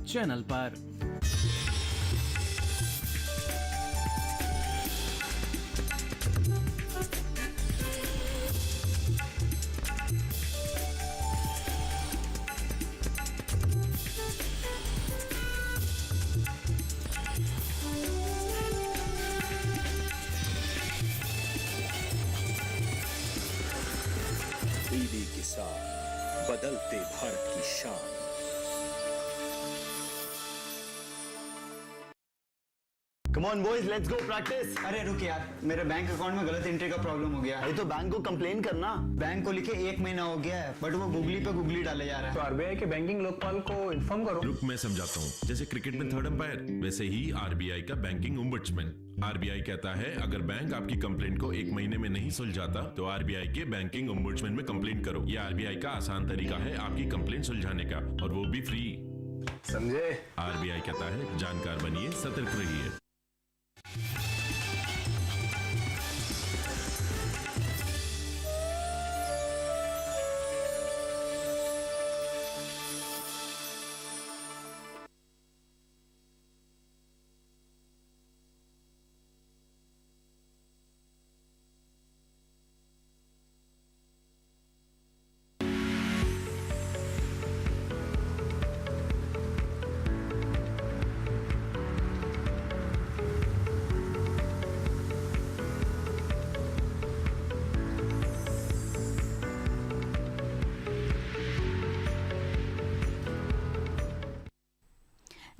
Channel पर। TV के साथ बदलते भारत की शान। Come on boys, let's go practice. अरे रुक यार, मेरे बैंक अकाउंट में गलत एंट्री का प्रॉब्लम हो गया है। अरे तो बैंक को कंप्लेन करना। बैंक को लिखे 1 महीना हो गया है, बट वो गूगली पे गूगली डाले जा रहा है। तो आरबीआई के बैंकिंग लोकपाल को इन्फॉर्म करो। रुक, मैं समझाता हूँ। जैसे क्रिकेट में थर्ड अंपायर, वैसे ही आरबीआई का बैंकिंग ओम्बड्समैन। आरबीआई कहता है अगर बैंक आपकी कंप्लेंट को 1 महीने में नहीं सुलझाता तो आरबीआई के बैंकिंग ओम्बड्समैन में कंप्लेंट करो। यह आरबीआई का आसान तरीका है आपकी कंप्लेंट सुलझाने का, और वो भी फ्री। समझे? आरबीआई कहता है जानकार बनिए, सतर्क रहिए।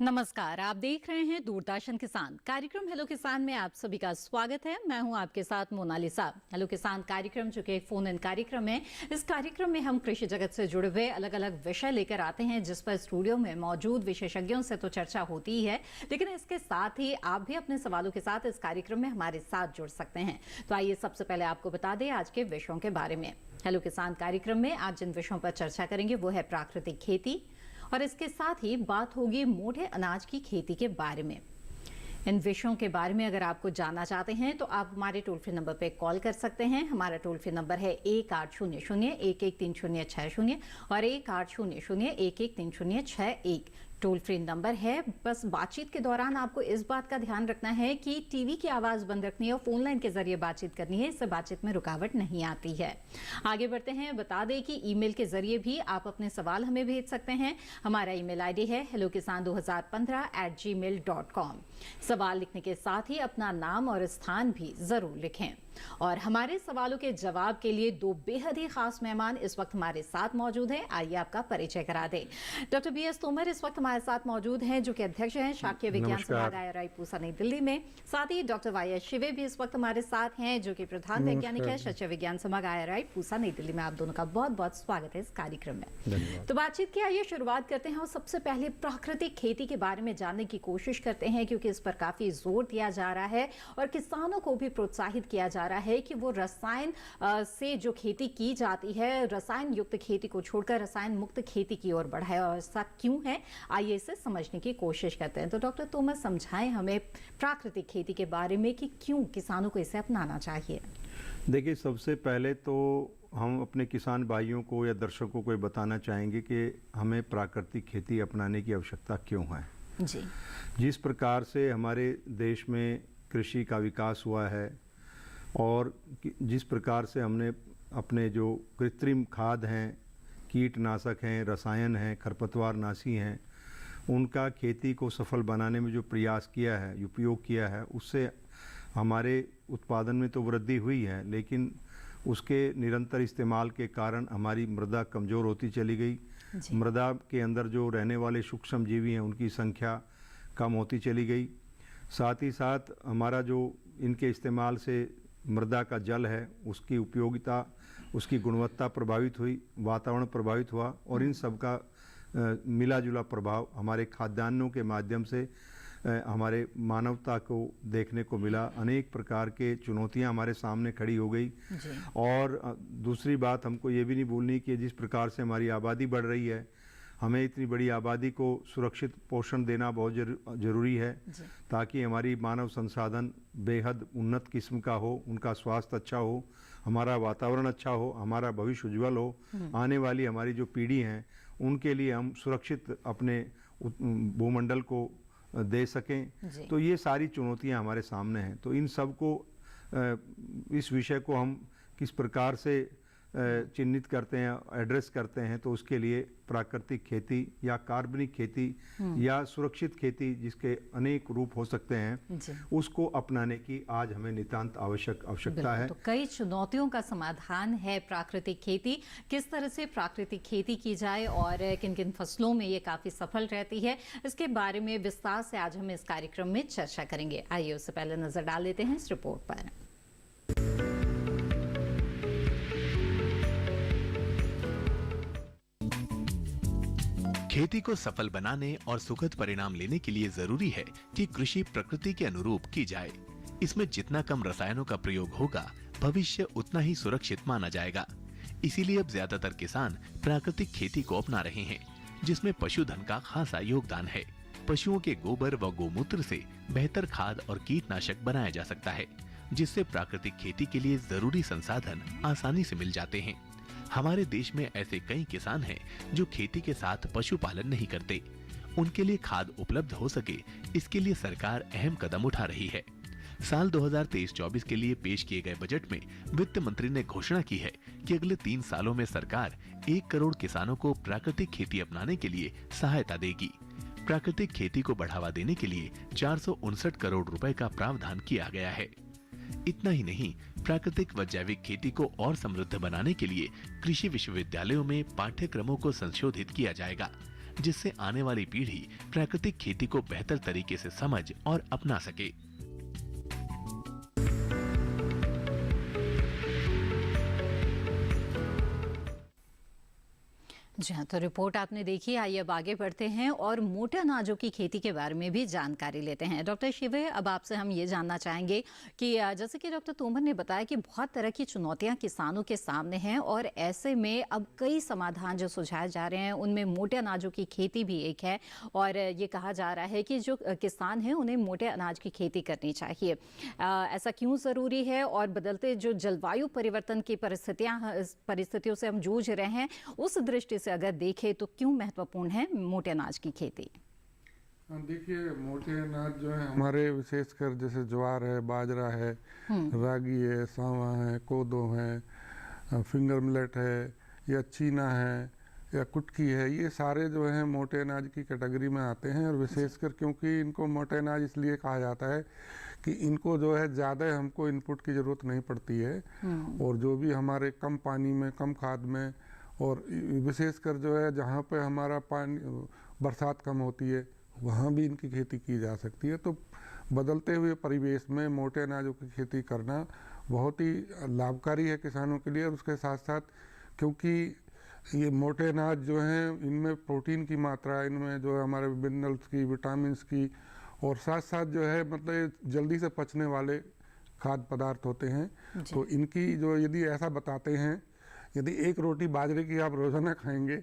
नमस्कार, आप देख रहे हैं दूरदर्शन किसान। कार्यक्रम हेलो किसान में आप सभी का स्वागत है। मैं हूं आपके साथ मोनालिसा। हेलो किसान कार्यक्रम जो कि एक फोन इन कार्यक्रम है। इस कार्यक्रम में हम कृषि जगत से जुड़े हुए अलग अलग विषय लेकर आते हैं, जिस पर स्टूडियो में मौजूद विशेषज्ञों से तो चर्चा होती ही है, लेकिन इसके साथ ही आप भी अपने सवालों के साथ इस कार्यक्रम में हमारे साथ जुड़ सकते हैं। तो आइए सबसे पहले आपको बता दें आज के विषयों के बारे में। हेलो किसान कार्यक्रम में आज जिन विषयों पर चर्चा करेंगे वो है प्राकृतिक खेती, और इसके साथ ही बात होगी मोटे अनाज की खेती के बारे में। इन विषयों के बारे में अगर आपको जानना चाहते हैं तो आप हमारे टोल फ्री नंबर पर कॉल कर सकते हैं। हमारा टोल फ्री नंबर है 1800-113060 और 1800-113061 टोल फ्री नंबर है। बस बातचीत के दौरान आपको इस बात का ध्यान रखना है कि टीवी की आवाज बंद रखनी है और फोन लाइन के जरिए बातचीत करनी है, इससे बातचीत में रुकावट नहीं आती है। आगे बढ़ते हैं, बता दें कि ईमेल के जरिए भी आप अपने सवाल हमें भेज सकते हैं। हमारा ईमेल आईडी है hellokisan2015@gmail.com। सवाल लिखने के साथ ही अपना नाम और स्थान भी जरूर लिखें। और हमारे सवालों के जवाब के लिए 2 बेहद ही खास मेहमान इस वक्त हमारे साथ मौजूद हैं। आइए आपका परिचय करा दें। डॉक्टर BS तोमर इस वक्त हमारे साथ मौजूद हैं, जो कि अध्यक्ष हैं शाक्य विज्ञान संभागाय रायपूसा नई दिल्ली में। साथ ही डॉक्टर YS शिवे भी इस वक्त हमारे साथ हैं, जो कि प्रधान वैज्ञानिक है शस्य विज्ञान संभागाय रायपूसा नई दिल्ली में। आप दोनों का बहुत बहुत स्वागत है इस कार्यक्रम में। तो बातचीत की आइए शुरुआत करते हैं और सबसे पहले प्राकृतिक खेती के बारे में जानने की कोशिश करते हैं, क्योंकि इस पर काफी जोर दिया जा रहा है और किसानों को भी प्रोत्साहित किया जा रहा है कि वो रसायन से जो खेती की जाती है, रसायन युक्त खेती को छोड़कर रसायन मुक्त खेती की ओर बढ़ाए। और ऐसा क्यों है, आइए इसे समझने की कोशिश करते हैं। तो डॉक्टर तोमर समझाएं हमें प्राकृतिक खेती के बारे में कि क्यों किसानों को इसे अपनाना चाहिए। देखिए, सबसे पहले तो हम अपने किसान भाइयों को या दर्शकों को बताना चाहेंगे कि हमें प्राकृतिक खेती अपनाने की आवश्यकता क्यों है। जी, जिस प्रकार से हमारे देश में कृषि का विकास हुआ है और जिस प्रकार से हमने अपने जो कृत्रिम खाद हैं, कीटनाशक हैं, रसायन हैं, खरपतवारनाशी हैं, उनका खेती को सफल बनाने में जो प्रयास किया है, उपयोग किया है, उससे हमारे उत्पादन में तो वृद्धि हुई है, लेकिन उसके निरंतर इस्तेमाल के कारण हमारी मृदा कमज़ोर होती चली गई। मृदा के अंदर जो रहने वाले सूक्ष्म जीवी हैं उनकी संख्या कम होती चली गई। साथ ही साथ हमारा जो इनके इस्तेमाल से मृदा का जल है उसकी उपयोगिता, उसकी गुणवत्ता प्रभावित हुई, वातावरण प्रभावित हुआ, और इन सब का मिला जुला प्रभाव हमारे खाद्यान्नों के माध्यम से हमारे मानवता को देखने को मिला। अनेक प्रकार के चुनौतियां हमारे सामने खड़ी हो गई। और दूसरी बात हमको ये भी नहीं भूलनी कि जिस प्रकार से हमारी आबादी बढ़ रही है, हमें इतनी बड़ी आबादी को सुरक्षित पोषण देना बहुत जरूरी है, ताकि हमारी मानव संसाधन बेहद उन्नत किस्म का हो, उनका स्वास्थ्य अच्छा हो, हमारा वातावरण अच्छा हो, हमारा भविष्य उज्जवल हो। आने वाली हमारी जो पीढ़ी हैं उनके लिए हम सुरक्षित अपने भूमंडल को दे सकें। जी। तो ये सारी चुनौतियां हमारे सामने हैं। तो इन सब को इस विषय को हम किस प्रकार से चिन्हित करते हैं, एड्रेस करते हैं, तो उसके लिए प्राकृतिक खेती या कार्बनिक खेती या सुरक्षित खेती, जिसके अनेक रूप हो सकते हैं, उसको अपनाने की आज हमें नितांत आवश्यकता है। तो कई चुनौतियों का समाधान है प्राकृतिक खेती। किस तरह से प्राकृतिक खेती की जाए और किन किन फसलों में ये काफी सफल रहती है, इसके बारे में विस्तार से आज हम इस कार्यक्रम में चर्चा करेंगे। आइए उससे पहले नजर डाल लेते हैं इस रिपोर्ट पर। खेती को सफल बनाने और सुखद परिणाम लेने के लिए जरूरी है कि कृषि प्रकृति के अनुरूप की जाए। इसमें जितना कम रसायनों का प्रयोग होगा, भविष्य उतना ही सुरक्षित माना जाएगा। इसीलिए अब ज्यादातर किसान प्राकृतिक खेती को अपना रहे हैं, जिसमें पशुधन का खासा योगदान है। पशुओं के गोबर व गोमूत्र से बेहतर खाद और कीटनाशक बनाया जा सकता है, जिससे प्राकृतिक खेती के लिए जरूरी संसाधन आसानी से मिल जाते हैं। हमारे देश में ऐसे कई किसान हैं जो खेती के साथ पशुपालन नहीं करते। उनके लिए खाद उपलब्ध हो सके, इसके लिए सरकार अहम कदम उठा रही है। साल 2023-24 के लिए पेश किए गए बजट में वित्त मंत्री ने घोषणा की है कि अगले 3 सालों में सरकार 1 करोड़ किसानों को प्राकृतिक खेती अपनाने के लिए सहायता देगी। प्राकृतिक खेती को बढ़ावा देने के लिए 459 करोड़ रुपए का प्रावधान किया गया है। इतना ही नहीं, प्राकृतिक व जैविक खेती को और समृद्ध बनाने के लिए कृषि विश्वविद्यालयों में पाठ्यक्रमों को संशोधित किया जाएगा, जिससे आने वाली पीढ़ी प्राकृतिक खेती को बेहतर तरीके से समझ और अपना सके। जी हाँ, तो रिपोर्ट आपने देखी। आइए अब आगे बढ़ते हैं और मोटे अनाजों की खेती के बारे में भी जानकारी लेते हैं। डॉक्टर शिवे, अब आपसे हम ये जानना चाहेंगे कि जैसे कि डॉक्टर तोमर ने बताया कि बहुत तरह की चुनौतियां किसानों के सामने हैं और ऐसे में अब कई समाधान जो सुझाए जा रहे हैं, उनमें मोटे अनाजों की खेती भी एक है। और ये कहा जा रहा है कि जो किसान हैं उन्हें मोटे अनाज की खेती करनी चाहिए। ऐसा क्यों ज़रूरी है और बदलते जो जलवायु परिवर्तन की परिस्थितियों से हम जूझ रहे हैं, उस दृष्टि से अगर देखें तो क्यों महत्वपूर्ण है मोटे अनाज की खेती? देखिए, मोटे अनाज जो है हमारे विशेषकर जैसे ज्वार है, बाजरा है, रागी है, सांवा है, कोदो है, फिंगर मिलेट है, या चीना है, या कुटकी है, ये सारे जो हैं मोटे अनाज की कैटेगरी में आते हैं। और विशेषकर क्योंकि इनको मोटे अनाज इसलिए कहा जाता है कि इनको जो है ज़्यादा हमको इनपुट की ज़रूरत नहीं पड़ती है, और जो भी हमारे कम पानी में, कम खाद में, और विशेषकर जो है जहाँ पे हमारा पानी बरसात कम होती है, वहाँ भी इनकी खेती की जा सकती है। तो बदलते हुए परिवेश में मोटे अनाजों की खेती करना बहुत ही लाभकारी है किसानों के लिए। और उसके साथ साथ क्योंकि ये मोटे अनाज जो हैं, इनमें प्रोटीन की मात्रा, इनमें जो है हमारे मिनरल्स की, विटामिन्स की, और साथ साथ जो है मतलब जल्दी से पचने वाले खाद्य पदार्थ होते हैं। तो इनकी जो यदि ऐसा बताते हैं, यदि 1 रोटी बाजरे की आप रोजाना खाएंगे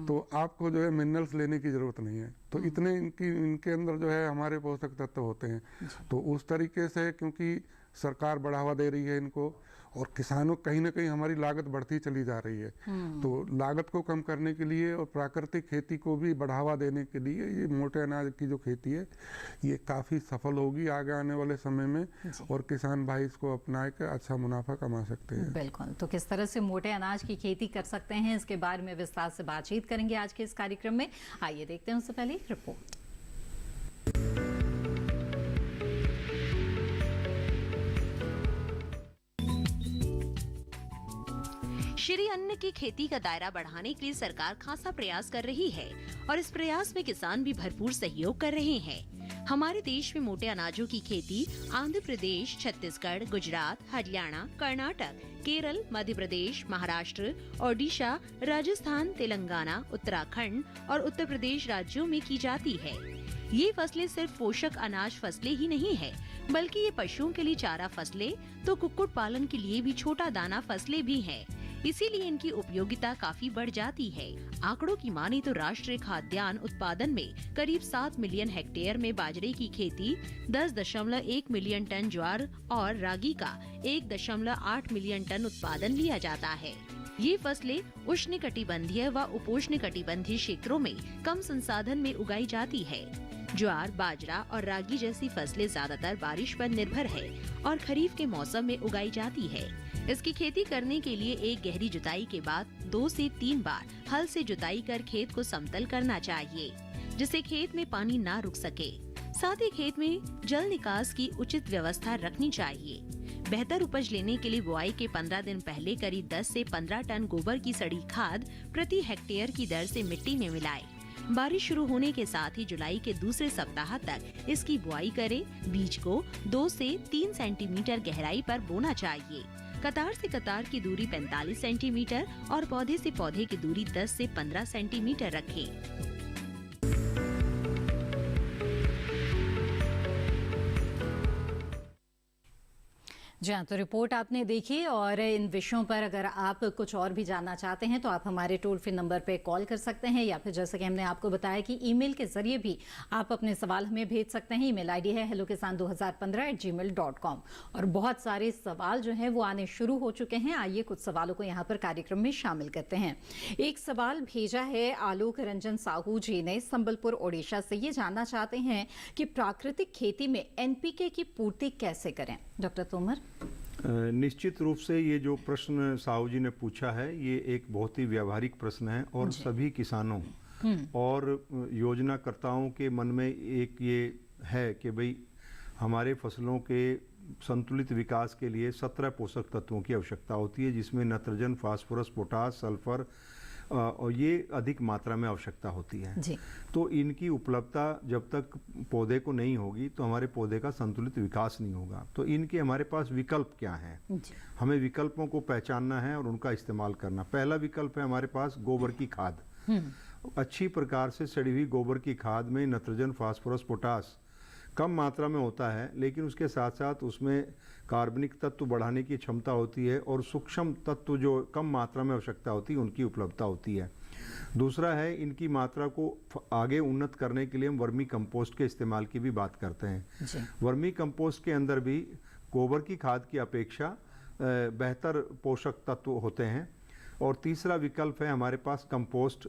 तो आपको जो है मिनरल्स लेने की ज़रूरत नहीं है। तो इतने इनके अंदर जो है हमारे पोषक तत्व होते हैं। तो उस तरीके से क्योंकि सरकार बढ़ावा दे रही है इनको, और किसानों कहीं ना कहीं हमारी लागत बढ़ती चली जा रही है, तो लागत को कम करने के लिए और प्राकृतिक खेती को भी बढ़ावा देने के लिए ये मोटे अनाज की जो खेती है ये काफ़ी सफल होगी आगे आने वाले समय में, और किसान भाई इसको अपना के अच्छा मुनाफा कमा सकते हैं। बिल्कुल। तो किस तरह से मोटे अनाज की खेती कर सकते हैं, इसके बारे में विस्तार से बातचीत करेंगे आज के इस कार्यक्रम में। आइए देखते हैं उससे पहले एक रिपोर्ट। श्री अन्न की खेती का दायरा बढ़ाने के लिए सरकार खासा प्रयास कर रही है और इस प्रयास में किसान भी भरपूर सहयोग कर रहे हैं। हमारे देश में मोटे अनाजों की खेती आंध्र प्रदेश, छत्तीसगढ़, गुजरात, हरियाणा, कर्नाटक, केरल, मध्य प्रदेश, महाराष्ट्र, ओडिशा, राजस्थान, तेलंगाना, उत्तराखंड और उत्तर प्रदेश राज्यों में की जाती है। ये फसलें सिर्फ पोषक अनाज फसलें ही नहीं है, बल्कि ये पशुओं के लिए चारा फसलें तो कुक्कुट पालन के लिए भी छोटा दाना फसलें भी हैं। इसीलिए इनकी उपयोगिता काफी बढ़ जाती है। आंकड़ों की माने तो राष्ट्रीय खाद्यान्न उत्पादन में करीब 7 मिलियन हेक्टेयर में बाजरे की खेती, 10.1 मिलियन टन ज्वार और रागी का 1.8 मिलियन टन उत्पादन लिया जाता है। ये फसलें उष्णकटिबंधीय व उपोष्णकटिबंधीय क्षेत्रों में कम संसाधन में उगाई जाती है। ज्वार, बाजरा और रागी जैसी फसलें ज्यादातर बारिश पर निर्भर है और खरीफ के मौसम में उगाई जाती है। इसकी खेती करने के लिए एक गहरी जुताई के बाद 2 से 3 बार हल से जुताई कर खेत को समतल करना चाहिए, जिससे खेत में पानी ना रुक सके। साथ ही खेत में जल निकास की उचित व्यवस्था रखनी चाहिए। बेहतर उपज लेने के लिए बुआई के 15 दिन पहले करीब 10 से 15 टन गोबर की सड़ी खाद प्रति हेक्टेयर की दर से मिट्टी में मिलाएं। बारिश शुरू होने के साथ ही जुलाई के दूसरे सप्ताह तक इसकी बुआई करें। बीज को 2 से 3 सेंटीमीटर गहराई पर बोना चाहिए। कतार से कतार की दूरी 45 सेंटीमीटर और पौधे से पौधे की दूरी 10 से 15 सेंटीमीटर रखें। जी हाँ, तो रिपोर्ट आपने देखी और इन विषयों पर अगर आप कुछ और भी जानना चाहते हैं तो आप हमारे टोल फ्री नंबर पे कॉल कर सकते हैं या फिर जैसे कि हमने आपको बताया कि ईमेल के जरिए भी आप अपने सवाल हमें भेज सकते हैं। ईमेल आईडी है hellokisan2015@gmail.com और बहुत सारे सवाल जो हैं वो आने शुरू हो चुके हैं। आइए कुछ सवालों को यहाँ पर कार्यक्रम में शामिल करते हैं। एक सवाल भेजा है आलोक रंजन साहू जी ने संबलपुर ओडिशा से। ये जानना चाहते हैं कि प्राकृतिक खेती में NPK की पूर्ति कैसे करें। डॉक्टर तोमर। निश्चित रूप से ये जो प्रश्न साहू जी ने पूछा है ये एक बहुत ही व्यावहारिक प्रश्न है और सभी किसानों और योजनाकर्ताओं के मन में एक ये है कि भाई हमारे फसलों के संतुलित विकास के लिए 17 पोषक तत्वों की आवश्यकता होती है, जिसमें नाइट्रोजन, फास्फोरस, पोटास, सल्फर और ये अधिक मात्रा में आवश्यकता होती है जी। तो इनकी उपलब्धता जब तक पौधे को नहीं होगी तो हमारे पौधे का संतुलित विकास नहीं होगा। तो इनके हमारे पास विकल्प क्या हैं? हमें विकल्पों को पहचानना है और उनका इस्तेमाल करना। पहला विकल्प है हमारे पास गोबर की खाद। अच्छी प्रकार से सड़ी हुई गोबर की खाद में नाइट्रोजन, फास्फोरस, पोटास कम मात्रा में होता है, लेकिन उसके साथ साथ उसमें कार्बनिक तत्व बढ़ाने की क्षमता होती है और सूक्ष्म तत्व जो कम मात्रा में आवश्यकता होती है उनकी उपलब्धता होती है। दूसरा है इनकी मात्रा को आगे उन्नत करने के लिए हम वर्मी कंपोस्ट के इस्तेमाल की भी बात करते हैं। वर्मी कंपोस्ट के अंदर भी गोबर की खाद की अपेक्षा बेहतर पोषक तत्व होते हैं। और तीसरा विकल्प है हमारे पास कंपोस्ट।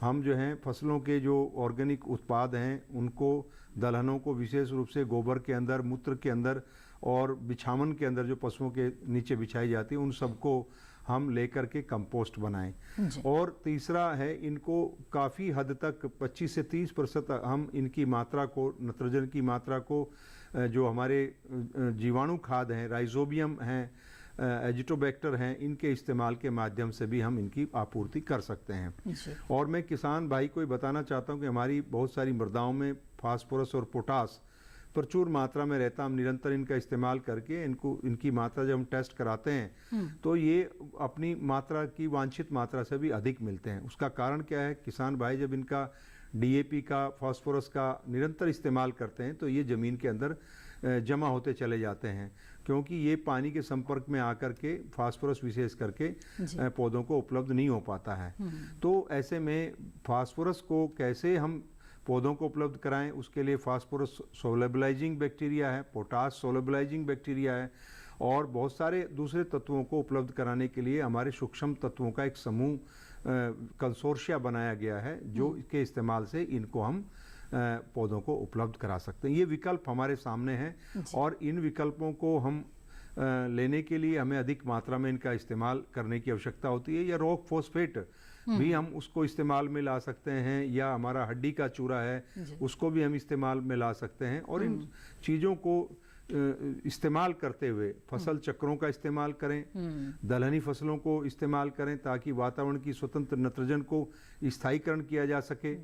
हम जो हैं फसलों के जो ऑर्गेनिक उत्पाद हैं उनको, दलहनों को विशेष रूप से गोबर के अंदर, मूत्र के अंदर और बिछावन के अंदर जो पशुओं के नीचे बिछाई जाती है उन सबको हम लेकर के कंपोस्ट बनाएं। और तीसरा है इनको काफ़ी हद तक 25 से 30% हम इनकी मात्रा को, नाइट्रोजन की मात्रा को जो हमारे जीवाणु खाद हैं, राइजोबियम हैं, एजिटोबैक्टर हैं, इनके इस्तेमाल के माध्यम से भी हम इनकी आपूर्ति कर सकते हैं। और मैं किसान भाई को बताना चाहता हूं कि हमारी बहुत सारी मृदाओं में फास्फोरस और पोटास प्रचुर मात्रा में रहता। हम निरंतर इनका इस्तेमाल करके इनकी मात्रा जब हम टेस्ट कराते हैं तो ये अपनी मात्रा की वांछित मात्रा से भी अधिक मिलते हैं। उसका कारण क्या है? किसान भाई जब इनका DAP का, फास्फोरस का निरंतर इस्तेमाल करते हैं तो ये ज़मीन के अंदर जमा होते चले जाते हैं, क्योंकि ये पानी के संपर्क में आकर के फास्फोरस विशेष करके पौधों को उपलब्ध नहीं हो पाता है। तो ऐसे में फास्फोरस को कैसे हम पौधों को उपलब्ध कराएं, उसके लिए फास्फोरस सोलेबलाइजिंग बैक्टीरिया है, पोटास सोलेबलाइजिंग बैक्टीरिया है और बहुत सारे दूसरे तत्वों को उपलब्ध कराने के लिए हमारे सूक्ष्म तत्वों का एक समूह कंसोर्शिया बनाया गया है, जो के इस्तेमाल से इनको हम पौधों को उपलब्ध करा सकते हैं। ये विकल्प हमारे सामने हैं और इन विकल्पों को हम लेने के लिए हमें अधिक मात्रा में इनका इस्तेमाल करने की आवश्यकता होती है। या रॉक फॉस्फेट भी हम उसको इस्तेमाल में ला सकते हैं, या हमारा हड्डी का चूरा है उसको भी हम इस्तेमाल में ला सकते हैं। और इन चीज़ों को इस्तेमाल करते हुए फसल चक्रों का इस्तेमाल करें, दलहनी फसलों को इस्तेमाल करें ताकि वातावरण की स्वतंत्र नाइट्रोजन को स्थायीकरण किया जा सके।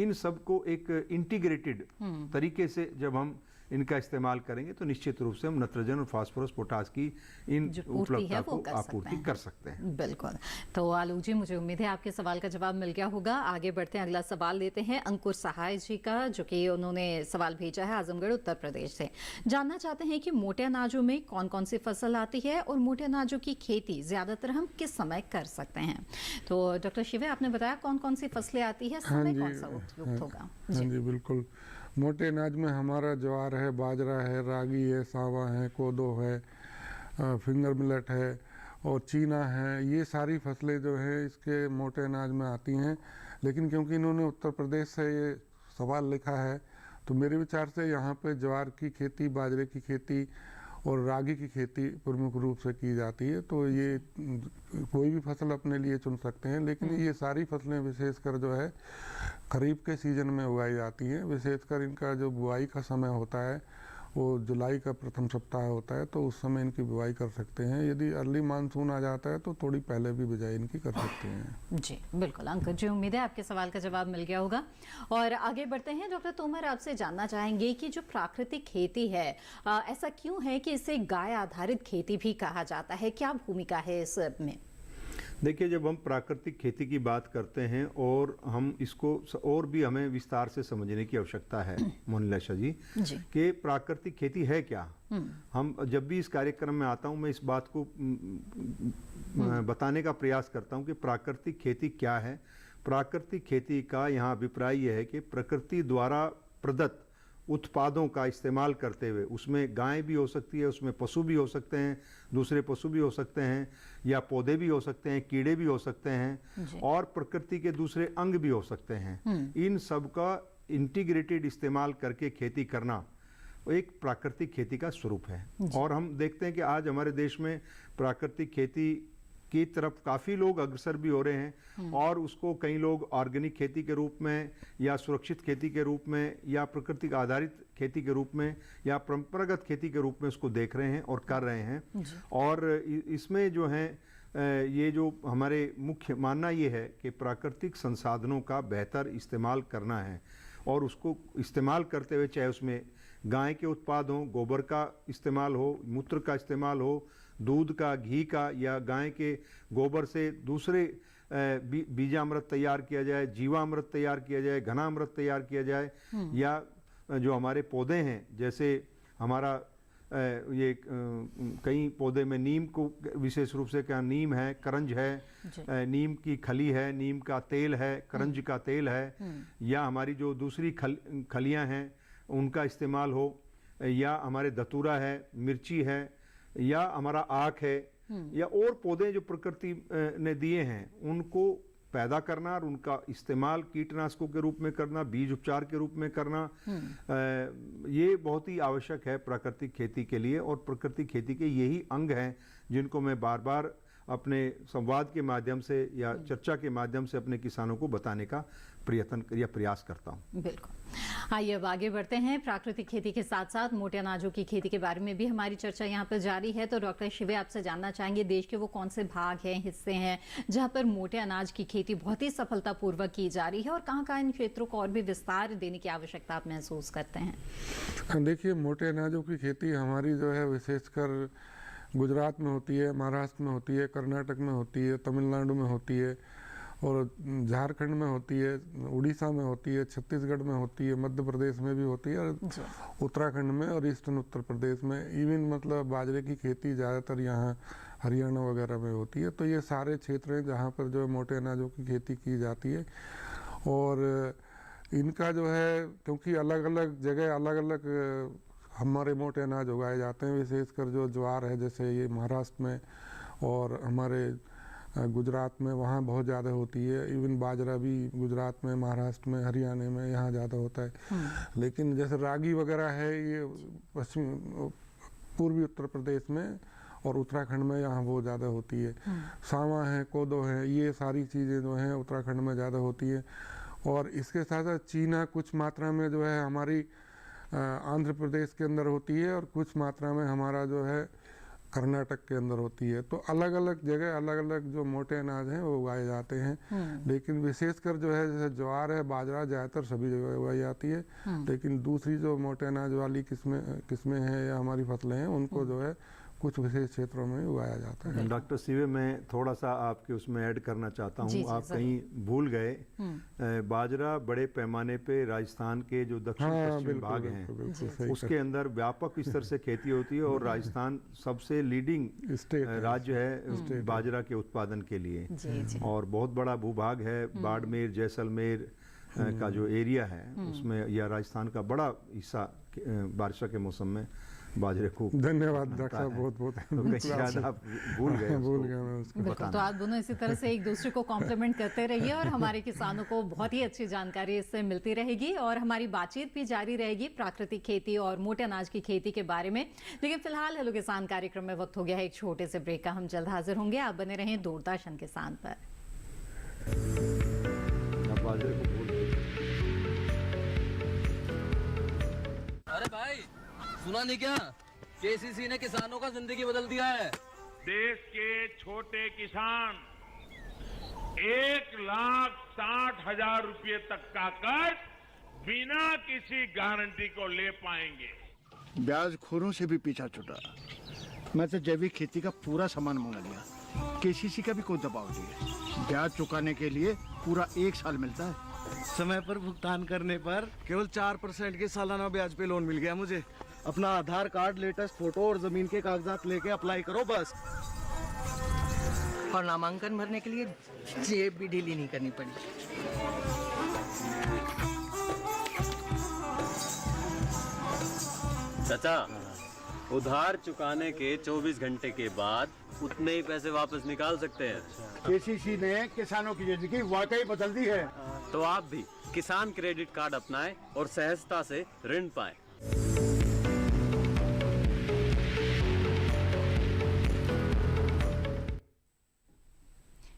इन सब को एक इंटीग्रेटेड तरीके से जब हम इनका इस्तेमाल करेंगे तो निश्चित रूप से हम नाइट्रोजन और फास्फोरस, पोटास की इन उपलब्धता को आपूर्ति कर सकते हैं। बिल्कुल। तो आलोक जी, मुझे उम्मीद है आपके सवाल का जवाब मिल गया होगा। आगे बढ़ते हैं, अगला सवाल लेते हैं अंकुर सहाय जी का, जो कि उन्होंने सवाल भेजा है आजमगढ़ उत्तर प्रदेश से। जानना चाहते हैं कि मोटे अनाजों में कौन कौन सी फसल आती है और मोटे अनाजों की खेती ज्यादातर हम किस समय कर सकते हैं। तो डॉक्टर शिवे, आपने बताया कौन कौन सी फसलें आती है, समय कौन सा उपयुक्त होगा? जी बिल्कुल। मोटे अनाज में हमारा ज्वार है, बाजरा है, रागी है, सावा है, कोदो है, फिंगर मिलेट है और चीना है, ये सारी फसलें जो है इसके मोटे अनाज में आती हैं। लेकिन क्योंकि इन्होंने उत्तर प्रदेश से ये सवाल लिखा है, तो मेरे विचार से यहाँ पे ज्वार की खेती, बाजरे की खेती और रागी की खेती प्रमुख रूप से की जाती है। तो ये कोई भी फसल अपने लिए चुन सकते हैं, लेकिन ये सारी फसलें विशेषकर जो है खरीफ के सीजन में उगाई जाती हैं। विशेषकर इनका जो बुआई का समय होता है वो जुलाई का प्रथम सप्ताह होता है, तो उस समय इनकी बुआई कर सकते हैं। यदि अर्ली मानसून आ जाता है तो थोड़ी पहले भी बिजाई इनकी कर सकते हैं। जी बिल्कुल अंकुर जी, उम्मीद है आपके सवाल का जवाब मिल गया होगा। और आगे बढ़ते हैं डॉक्टर तोमर, आपसे जानना चाहेंगे कि जो प्राकृतिक खेती है ऐसा क्यों है कि इसे गाय आधारित खेती भी कहा जाता है, क्या भूमिका है इसमें? देखिए, जब हम प्राकृतिक खेती की बात करते हैं और हम इसको और भी हमें विस्तार से समझने की आवश्यकता है मोनिशा जी कि प्राकृतिक खेती है क्या। हम जब भी इस कार्यक्रम में आता हूं, मैं इस बात को बताने का प्रयास करता हूं कि प्राकृतिक खेती क्या है। प्राकृतिक खेती का यहाँ अभिप्राय यह है कि प्रकृति द्वारा प्रदत्त उत्पादों का इस्तेमाल करते हुए, उसमें गाय भी हो सकती है, उसमें पशु भी हो सकते हैं, दूसरे पशु भी हो सकते हैं, या पौधे भी हो सकते हैं, कीड़े भी हो सकते हैं, और प्रकृति के दूसरे अंग भी हो सकते हैं। इन सब का इंटीग्रेटेड इस्तेमाल करके खेती करना एक प्राकृतिक खेती का स्वरूप है। और हम देखते हैं कि आज हमारे देश में प्राकृतिक खेती की तरफ काफ़ी लोग अग्रसर भी हो रहे हैं, और उसको कई लोग ऑर्गेनिक खेती के रूप में, या सुरक्षित खेती के रूप में, या प्राकृतिक आधारित खेती के रूप में, या परंपरागत खेती के रूप में उसको देख रहे हैं और कर रहे हैं। और इसमें जो है ये जो हमारे मुख्य मानना ये है कि प्राकृतिक संसाधनों का बेहतर इस्तेमाल करना है, और उसको इस्तेमाल करते हुए चाहे उसमें गाय के उत्पाद हों, गोबर का इस्तेमाल हो, मूत्र का इस्तेमाल हो, दूध का, घी का, या गाय के गोबर से दूसरे बीजामृत तैयार किया जाए, जीवामृत तैयार किया जाए, घनामृत तैयार किया जाए, या जो हमारे पौधे हैं, जैसे हमारा ये कई पौधे में नीम को विशेष रूप से, क्या नीम है, करंज है, नीम की खली है, नीम का तेल है, करंज का तेल है, या हमारी जो दूसरी खलियां हैं उनका इस्तेमाल हो, या हमारे धतूरा है, मिर्ची है, या हमारा आख है, या और पौधे जो प्रकृति ने दिए हैं उनको पैदा करना और उनका इस्तेमाल कीटनाशकों के रूप में करना, बीज उपचार के रूप में करना, ये बहुत ही आवश्यक है प्राकृतिक खेती के लिए। और प्राकृतिक खेती के यही अंग हैं जिनको मैं बार बार अपने संवाद के माध्यम से या चर्चा के माध्यम से अपने किसानों को बताने का प्रयत्न या प्रयास करता हूं। बिल्कुल। आइए अब आगे बढ़ते हैं। प्राकृतिक खेती के साथ साथ मोटे अनाजों की खेती के बारे में भी हमारी चर्चा यहाँ पर जारी है। तो डॉक्टर शिवे, आपसे जानना चाहेंगे देश के वो कौन से भाग हैं, हिस्से हैं जहाँ पर मोटे अनाज की खेती बहुत ही सफलतापूर्वक की जा रही है, और कहाँ इन क्षेत्रों को और भी विस्तार देने की आवश्यकता आप महसूस करते हैं? देखिए, मोटे अनाजों की खेती हमारी जो है विशेषकर गुजरात में होती है, महाराष्ट्र में होती है, कर्नाटक में होती है, तमिलनाडु में होती है, और झारखंड में होती है, उड़ीसा में होती है, छत्तीसगढ़ में होती है, मध्य प्रदेश में भी होती है, और उत्तराखंड में और ईस्टर्न उत्तर प्रदेश में। इवन मतलब बाजरे की खेती ज़्यादातर यहाँ हरियाणा वगैरह में होती है। तो ये सारे क्षेत्र हैं जहाँ पर जो है मोटे अनाजों की खेती की जाती है। और इनका जो है, क्योंकि अलग अलग जगह अलग अलग हमारे मोटे अनाज उगाए जाते हैं, विशेषकर जो ज्वार है जैसे ये महाराष्ट्र में, और हमारे गुजरात में वहाँ बहुत ज़्यादा होती है। इवन बाजरा भी गुजरात में, महाराष्ट्र में, हरियाणा में यहाँ ज़्यादा होता है। लेकिन जैसे रागी वगैरह है ये पूर्वी उत्तर प्रदेश में और उत्तराखंड में यहाँ वो ज़्यादा होती है। सांवा है, कोदो है, ये सारी चीज़ें जो हैं उत्तराखंड में ज़्यादा होती है। और इसके साथ साथ चीना कुछ मात्रा में जो है हमारी आंध्र प्रदेश के अंदर होती है, और कुछ मात्रा में हमारा जो है कर्नाटक के अंदर होती है। तो अलग अलग जगह अलग अलग जो मोटे अनाज हैं वो उगाए जाते हैं। लेकिन विशेषकर जो है जैसे ज्वार है, बाजरा ज़्यादातर सभी जगह उगाई जाती है। लेकिन दूसरी जो मोटे अनाज वाली किस्में हैं या हमारी फसलें हैं उनको जो है कुछ विशेष क्षेत्रों में उगाया जाता है। डॉक्टर सीवे, मैं थोड़ा सा आपके उसमें ऐड करना चाहता हूँ। आप कहीं भूल गए, बाजरा बड़े पैमाने पे राजस्थान के जो दक्षिण पश्चिमी भाग हैं उसके अंदर व्यापक स्तर से खेती होती है, और राजस्थान सबसे लीडिंग राज्य है बाजरा के उत्पादन के लिए। और बहुत बड़ा भूभाग है, बाड़मेर, जैसलमेर का जो एरिया है उसमें, या राजस्थान का बड़ा हिस्सा बारिश के मौसम में बाजरे को धन्यवाद डॉक्टर साहब, बहुत बहुत तो कहीं शायद आप भूल गए भूल उसको गया मैं उसको। बिल्कुल, तो आप दोनों इसी तरह से एक दूसरे को कॉम्प्लीमेंट करते रहिए और हमारे किसानों को बहुत ही अच्छी जानकारी इससे मिलती रहेगी और हमारी बातचीत भी जारी रहेगी प्राकृतिक खेती और मोटे अनाज की खेती के बारे में। लेकिन फिलहाल हेलो किसान कार्यक्रम में वक्त हो गया है एक छोटे से ब्रेक का। हम जल्द हाजिर होंगे, आप बने रहें दूरदर्शन किसान पर। आप बाजरे को भूल गए। अरे भाई सुना नहीं क्या, केसीसी ने किसानों का जिंदगी बदल दिया है। देश के छोटे किसान 1,60,000 रुपए तक का कर्ज बिना किसी गारंटी को ले पाएंगे। ब्याज खोरों से भी पीछा छुटा। मैं तो जैविक खेती का पूरा सामान मंगा लिया, केसीसी का भी कोई दबाव नहीं है। ब्याज चुकाने के लिए पूरा 1 साल मिलता है। समय पर भुगतान करने पर केवल 4% के सालाना ब्याज पे लोन मिल गया मुझे। अपना आधार कार्ड, लेटेस्ट फोटो और जमीन के कागजात लेके अप्लाई करो बस। और नामांकन भरने के लिए जेब भी ढीली नहीं करनी पड़ी। चाचा, उधार चुकाने के 24 घंटे के बाद उतने ही पैसे वापस निकाल सकते हैं। केसीसी ने किसानों की जिंदगी वाकई बदल दी है। तो आप भी किसान क्रेडिट कार्ड अपनाएं और सहजता से ऋण पाएं।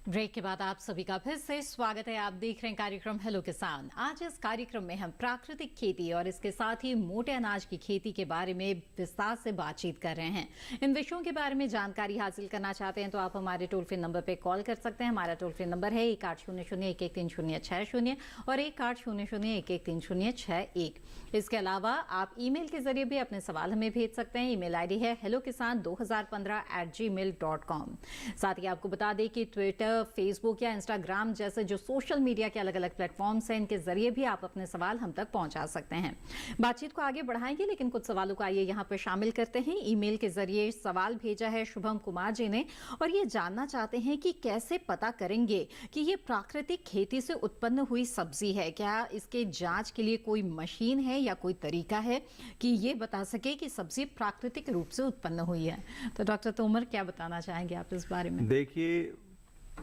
ब्रेक के बाद आप सभी का फिर से स्वागत है। आप देख रहे हैं कार्यक्रम हेलो किसान। आज इस कार्यक्रम में हम प्राकृतिक खेती और इसके साथ ही मोटे अनाज की खेती के बारे में विस्तार से बातचीत कर रहे हैं। इन विषयों के बारे में जानकारी हासिल करना चाहते हैं तो आप हमारे टोल फ्री नंबर पर कॉल कर सकते हैं। हमारा टोल फ्री नंबर है 1800-113060 और 1800-113061। इसके अलावा आप ईमेल के जरिए भी अपने सवाल हमें भेज सकते हैं। ईमेल आईडी है hellokisan2015@gmail.com। साथ ही आपको बता दें कि ट्विटर, फेसबुक या इंस्टाग्राम जैसे जो सोशल मीडिया के अलग अलग प्लेटफॉर्म्स हैं, इनके जरिए भी आप अपने सवाल हम तक पहुंचा सकते हैं। बातचीत को आगे बढ़ाएंगे, लेकिन कुछ सवालों को आइए यहाँ पर शामिल करते हैं। ईमेल के जरिए सवाल भेजा है शुभम कुमार जी ने और ये जानना चाहते हैं कि कैसे पता करेंगे कि ये प्राकृतिक खेती से उत्पन्न हुई सब्जी है। क्या इसके जांच के लिए कोई मशीन है या कोई तरीका है कि ये बता सके कि सब्जी प्राकृतिक रूप से उत्पन्न हुई है? तो डॉक्टर तोमर, क्या बताना चाहेंगे आप इस बारे में? देखिए,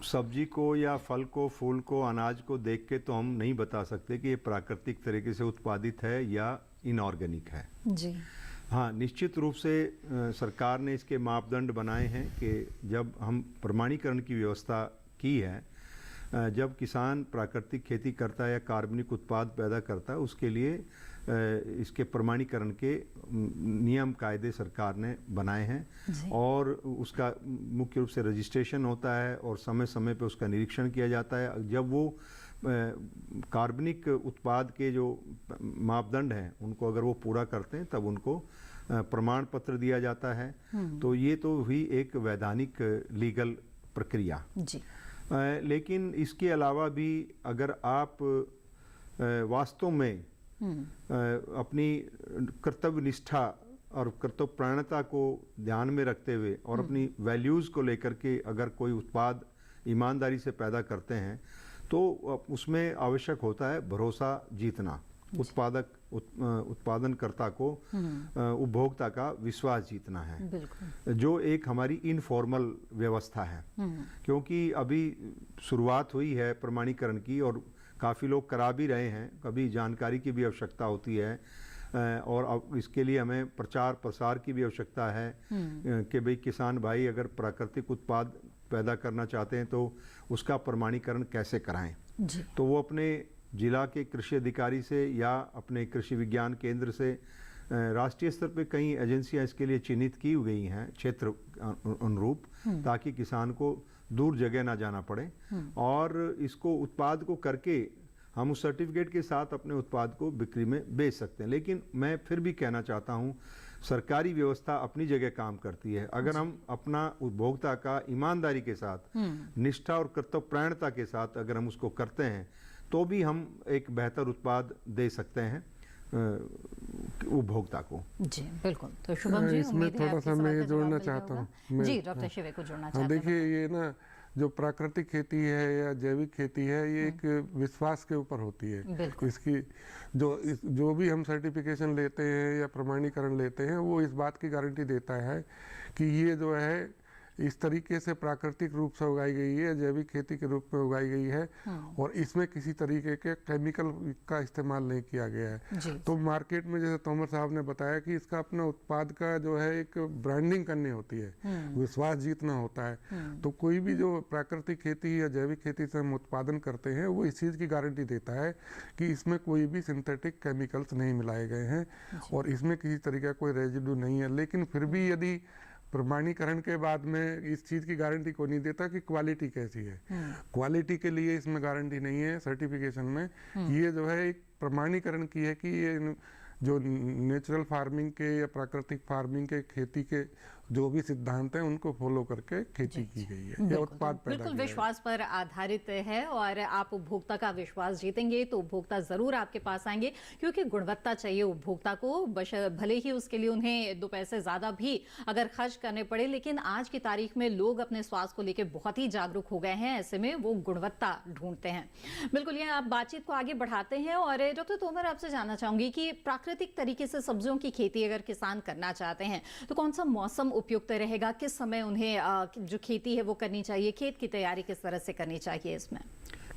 सब्जी को या फल को, फूल को, अनाज को देख के तो हम नहीं बता सकते कि ये प्राकृतिक तरीके से उत्पादित है या इनऑर्गेनिक है जी। हाँ, निश्चित रूप से सरकार ने इसके मापदंड बनाए हैं कि जब हम प्रमाणीकरण की व्यवस्था की है, जब किसान प्राकृतिक खेती करता है या कार्बनिक उत्पाद पैदा करता है, उसके लिए इसके प्रमाणीकरण के नियम कायदे सरकार ने बनाए हैं और उसका मुख्य रूप से रजिस्ट्रेशन होता है और समय समय पे उसका निरीक्षण किया जाता है। जब वो कार्बनिक उत्पाद के जो मापदंड हैं उनको अगर वो पूरा करते हैं तब उनको प्रमाण पत्र दिया जाता है। तो ये तो हुई एक वैधानिक लीगल प्रक्रिया जी। लेकिन इसके अलावा भी अगर आप वास्तव में अपनी कर्तव्य निष्ठा और कर्तव्यपरायणता को ध्यान में रखते हुए और अपनी वैल्यूज़ को लेकर के अगर कोई उत्पाद ईमानदारी से पैदा करते हैं तो उसमें आवश्यक होता है भरोसा जीतना, उत्पादनकर्ता को उपभोक्ता का विश्वास जीतना है, जो एक हमारी इनफॉर्मल व्यवस्था है। क्योंकि अभी शुरुआत हुई है प्रमाणीकरण की और काफ़ी लोग करा भी रहे हैं, कभी जानकारी की भी आवश्यकता होती है और अब इसके लिए हमें प्रचार प्रसार की भी आवश्यकता है कि भाई किसान भाई अगर प्राकृतिक उत्पाद पैदा करना चाहते हैं तो उसका प्रमाणीकरण कैसे कराएं। तो वो अपने जिला के कृषि अधिकारी से या अपने कृषि विज्ञान केंद्र से राष्ट्रीय स्तर पे कई एजेंसियां इसके लिए चिन्हित की गई हैं क्षेत्र अनुरूप, ताकि किसान को दूर जगह ना जाना पड़े और इसको उत्पाद को करके हम उस सर्टिफिकेट के साथ अपने उत्पाद को बिक्री में बेच सकते हैं। लेकिन मैं फिर भी कहना चाहता हूँ, सरकारी व्यवस्था अपनी जगह काम करती है। अगर हम अपना उपभोक्ता का ईमानदारी के साथ, निष्ठा और कर्तव्यपरायणता के साथ अगर हम उसको करते हैं तो भी हम एक बेहतर उत्पाद दे सकते हैं उपभोक्ता को। जी बिल्कुल। तो शुभम जी, इसमें थोड़ा सा मैं जोड़ना चाहता हूँ। जी, डॉक्टर शिवे को जोड़ना चाहता हूँ। देखिए, ये ना जो प्राकृतिक खेती है या जैविक खेती है, ये एक विश्वास के ऊपर होती है। इसकी जो भी हम सर्टिफिकेशन लेते हैं या प्रमाणीकरण लेते हैं, वो इस बात की गारंटी देता है कि ये जो है इस तरीके से प्राकृतिक रूप से उगाई गई है, जैविक खेती के रूप में उगाई गई है और इसमें किसी तरीके के केमिकल का इस्तेमाल नहीं किया गया है। तो मार्केट में जैसे तोमर साहब ने बताया कि इसका अपना उत्पाद का जो है एक ब्रांडिंग करनी होती है, विश्वास जीतना होता है। तो कोई भी जो प्राकृतिक खेती या जैविक खेती से हम उत्पादन करते हैं, वो इस चीज़ की गारंटी देता है कि इसमें कोई भी सिंथेटिक केमिकल्स नहीं मिलाए गए हैं और इसमें किसी तरीके का कोई रेजिडू नहीं है। लेकिन फिर भी यदि प्रमाणीकरण के बाद में इस चीज़ की गारंटी को नहीं देता कि क्वालिटी कैसी है, क्वालिटी के लिए इसमें गारंटी नहीं है सर्टिफिकेशन में। ये जो है एक प्रमाणीकरण की है कि ये जो नेचुरल फार्मिंग के या प्राकृतिक फार्मिंग के खेती के जो भी सिद्धांत हैं, उनको फॉलो करके खेती की गई है या उत्पाद पैदा बिल्कुल विश्वास पर आधारित है और आप उपभोक्ता का विश्वास जीतेंगे तो उपभोक्ता जरूर आपके पास आएंगे, क्योंकि गुणवत्ता चाहिए उपभोक्ता को। भले ही उसके लिए उन्हें 2 पैसे ज्यादा भी अगर खर्च करने पड़े, लेकिन आज की तारीख में लोग अपने स्वास्थ्य को लेकर बहुत ही जागरूक हो गए हैं। ऐसे में वो गुणवत्ता ढूंढते हैं। बिल्कुल, ये आप बातचीत को आगे बढ़ाते हैं और डॉक्टर तोमर, आपसे जानना चाहूंगी कि प्राकृतिक तरीके से सब्जियों की खेती अगर किसान करना चाहते हैं तो कौन सा मौसम उपयुक्त रहेगा, किस समय उन्हें जो खेती है वो करनी चाहिए, खेत की तैयारी किस तरह से करनी चाहिए इसमें?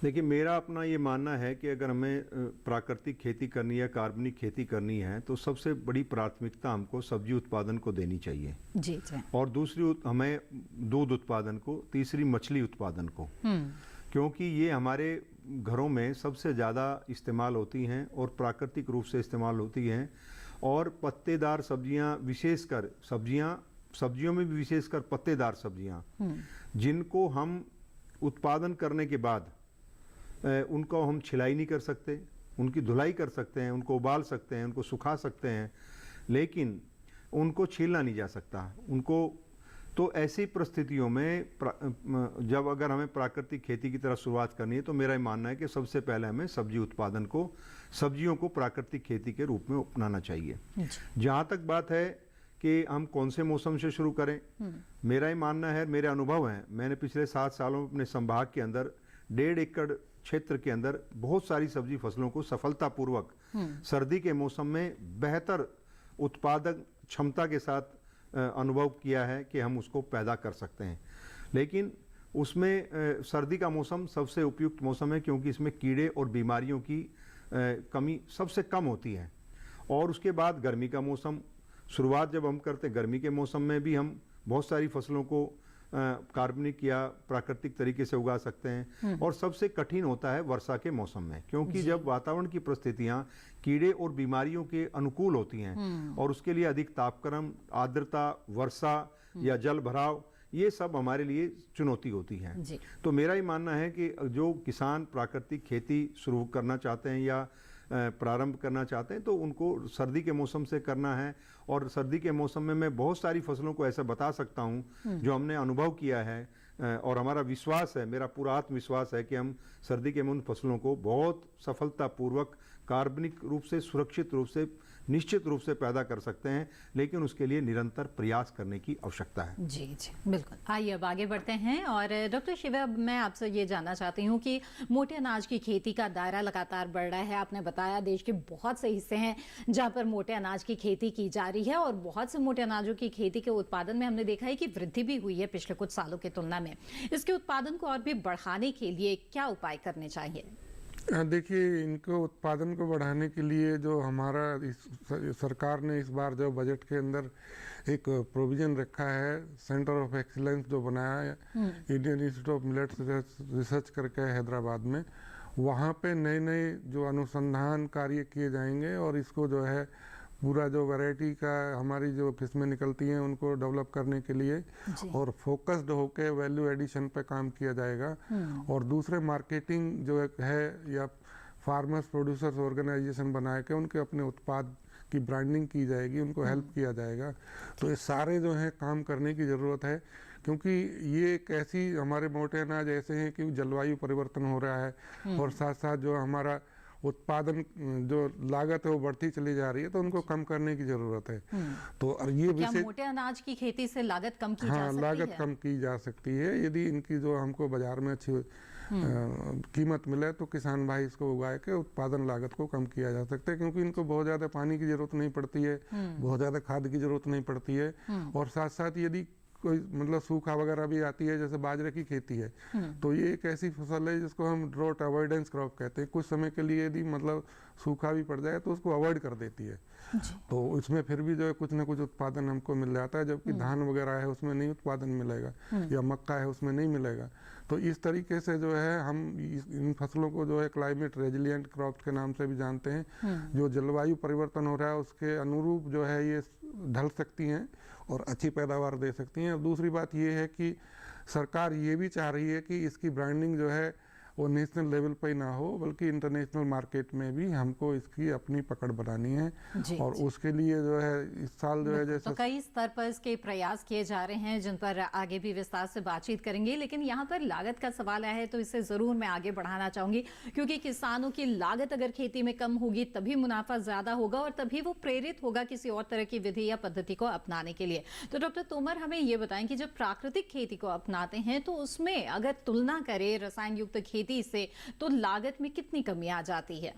देखिए, मेरा अपना ये मानना है कि अगर हमें प्राकृतिक खेती करनी है, कार्बनिक खेती करनी है, तो सबसे बड़ी प्राथमिकता हमको सब्जी उत्पादन को देनी चाहिए जी। और दूसरी हमें दूध उत्पादन को, तीसरी मछली उत्पादन को, क्योंकि ये हमारे घरों में सबसे ज़्यादा इस्तेमाल होती हैं और प्राकृतिक रूप से इस्तेमाल होती हैं। और पत्तेदार सब्जियां, विशेषकर सब्जियों में भी विशेषकर पत्तेदार सब्जियां, जिनको हम उत्पादन करने के बाद उनको हम छिलाई नहीं कर सकते, उनकी धुलाई कर सकते हैं, उनको उबाल सकते हैं, उनको सुखा सकते हैं, लेकिन उनको छीलना नहीं जा सकता उनको। तो ऐसी परिस्थितियों में जब अगर हमें प्राकृतिक खेती की तरफ शुरुआत करनी है, तो मेरा ये मानना है कि सबसे पहले हमें सब्जी उत्पादन को, सब्जियों को प्राकृतिक खेती के रूप में अपनाना चाहिए। जहाँ तक बात है कि हम कौन से मौसम से शुरू करें, मेरा ये मानना है, मेरे अनुभव हैं, मैंने पिछले 7 सालों में अपने संभाग के अंदर 1.5 एकड़ क्षेत्र के अंदर बहुत सारी सब्जी फसलों को सफलतापूर्वक सर्दी के मौसम में बेहतर उत्पादक क्षमता के साथ अनुभव किया है कि हम उसको पैदा कर सकते हैं। लेकिन उसमें सर्दी का मौसम सबसे उपयुक्त मौसम है, क्योंकि इसमें कीड़े और बीमारियों की कमी सबसे कम होती है। और उसके बाद गर्मी का मौसम, शुरुआत जब हम करते, गर्मी के मौसम में भी हम बहुत सारी फसलों को कार्बनिक या प्राकृतिक तरीके से उगा सकते हैं। और सबसे कठिन होता है वर्षा के मौसम में, क्योंकि जब वातावरण की परिस्थितियां कीड़े और बीमारियों के अनुकूल होती हैं और उसके लिए अधिक तापक्रम, आर्द्रता, वर्षा या जल भराव, ये सब हमारे लिए चुनौती होती है। तो मेरा ही मानना है कि जो किसान प्राकृतिक खेती शुरू करना चाहते हैं या प्रारंभ करना चाहते हैं, तो उनको सर्दी के मौसम से करना है। और सर्दी के मौसम में मैं बहुत सारी फसलों को ऐसा बता सकता हूं जो हमने अनुभव किया है और हमारा विश्वास है, मेरा पूरा आत्मविश्वास है कि हम सर्दी के उन फसलों को बहुत सफलतापूर्वक कार्बनिक रूप से, सुरक्षित रूप से, निश्चित रूप से पैदा कर सकते हैं। लेकिन उसके लिए निरंतर प्रयास करने की आवश्यकता है। जी बिल्कुल। आइए अब आगे बढ़ते हैं और डॉक्टर शिवा, मैं आपसे ये जानना चाहती हूँ कि मोटे अनाज की खेती का दायरा लगातार बढ़ रहा है। आपने बताया देश के बहुत से हिस्से हैं जहाँ पर मोटे अनाज की खेती की जा रही है और बहुत से मोटे अनाजों की खेती के उत्पादन में हमने देखा है कि वृद्धि भी हुई है पिछले कुछ सालों की तुलना में। इसके उत्पादन को और भी बढ़ाने के लिए क्या उपाय करने चाहिए? देखिए, इनको उत्पादन को बढ़ाने के लिए जो हमारा सरकार ने इस बार जो बजट के अंदर एक प्रोविजन रखा है, सेंटर ऑफ एक्सीलेंस जो बनाया है Indian institute of millets research करके हैदराबाद में, वहाँ पे नए नए जो अनुसंधान कार्य किए जाएंगे और इसको जो है पूरा जो वैरायटी का हमारी जो किस्में निकलती हैं उनको डेवलप करने के लिए और फोकस्ड होके वैल्यू एडिशन पे काम किया जाएगा। और दूसरे मार्केटिंग जो है या फार्मर्स प्रोड्यूसर्स ऑर्गेनाइजेशन बना के उनके अपने उत्पाद की ब्रांडिंग की जाएगी, उनको हेल्प किया जाएगा। तो ये सारे जो हैं काम करने की ज़रूरत है, क्योंकि ये एक ऐसी, हमारे मोटे अनाज ऐसे हैं कि जलवायु परिवर्तन हो रहा है और साथ साथ जो हमारा उत्पादन जो लागत है वो बढ़ती चली जा रही है, तो उनको कम करने की जरूरत है। तो और ये क्या मोटे अनाज की खेती से लागत कम की जा सकती है? लागत कम की जा सकती है। यदि इनकी जो हमको बाजार में अच्छी कीमत मिले तो किसान भाई इसको उगाए के उत्पादन लागत को कम किया जा सकता है, क्योंकि इनको बहुत ज़्यादा पानी की जरूरत नहीं पड़ती है, बहुत ज़्यादा खाद की जरूरत नहीं पड़ती है। और साथ साथ यदि कोई मतलब सूखा वगैरह भी आती है, जैसे बाजरे की खेती है, तो ये एक ऐसी फसल है जिसको हम ड्रॉट अवॉइडेंस क्रॉप कहते हैं। कुछ समय के लिए यदि मतलब सूखा भी पड़ जाए तो उसको अवॉइड कर देती है, तो उसमें फिर भी जो है कुछ ना कुछ उत्पादन हमको मिल जाता है, जबकि धान वगैरह है उसमें नहीं उत्पादन मिलेगा, या मक्का है उसमें नहीं मिलेगा। तो इस तरीके से जो है हम इन फसलों को जो है क्लाइमेट रेजिलिएंट क्रॉप्स के नाम से भी जानते हैं। जो जलवायु परिवर्तन हो रहा है उसके अनुरूप जो है ये ढल सकती हैं और अच्छी पैदावार दे सकती हैं। और दूसरी बात ये है कि सरकार ये भी चाह रही है कि इसकी ब्रांडिंग जो है वो नेशनल लेवल पे ही ना हो, बल्कि इंटरनेशनल मार्केट में भी हमको इसकी अपनी पकड़ बनानी है। और उसके लिए जो है इस साल जो है जैसे तो कई स्तर पर इसके प्रयास किए जा रहे हैं, जिन पर आगे भी विस्तार से बातचीत करेंगे। लेकिन यहाँ पर लागत का सवाल आया है तो इसे जरूर मैं आगे बढ़ाना चाहूंगी, क्योंकि किसानों की लागत अगर खेती में कम होगी तभी मुनाफा ज्यादा होगा और तभी वो प्रेरित होगा किसी और तरह की विधि या पद्धति को अपनाने के लिए। तो डॉक्टर तोमर हमें ये बताएं कि जब प्राकृतिक खेती को अपनाते हैं तो उसमें अगर तुलना करें रसायन युक्त खेती से, तो लागत में कितनी कमी आ जाती है?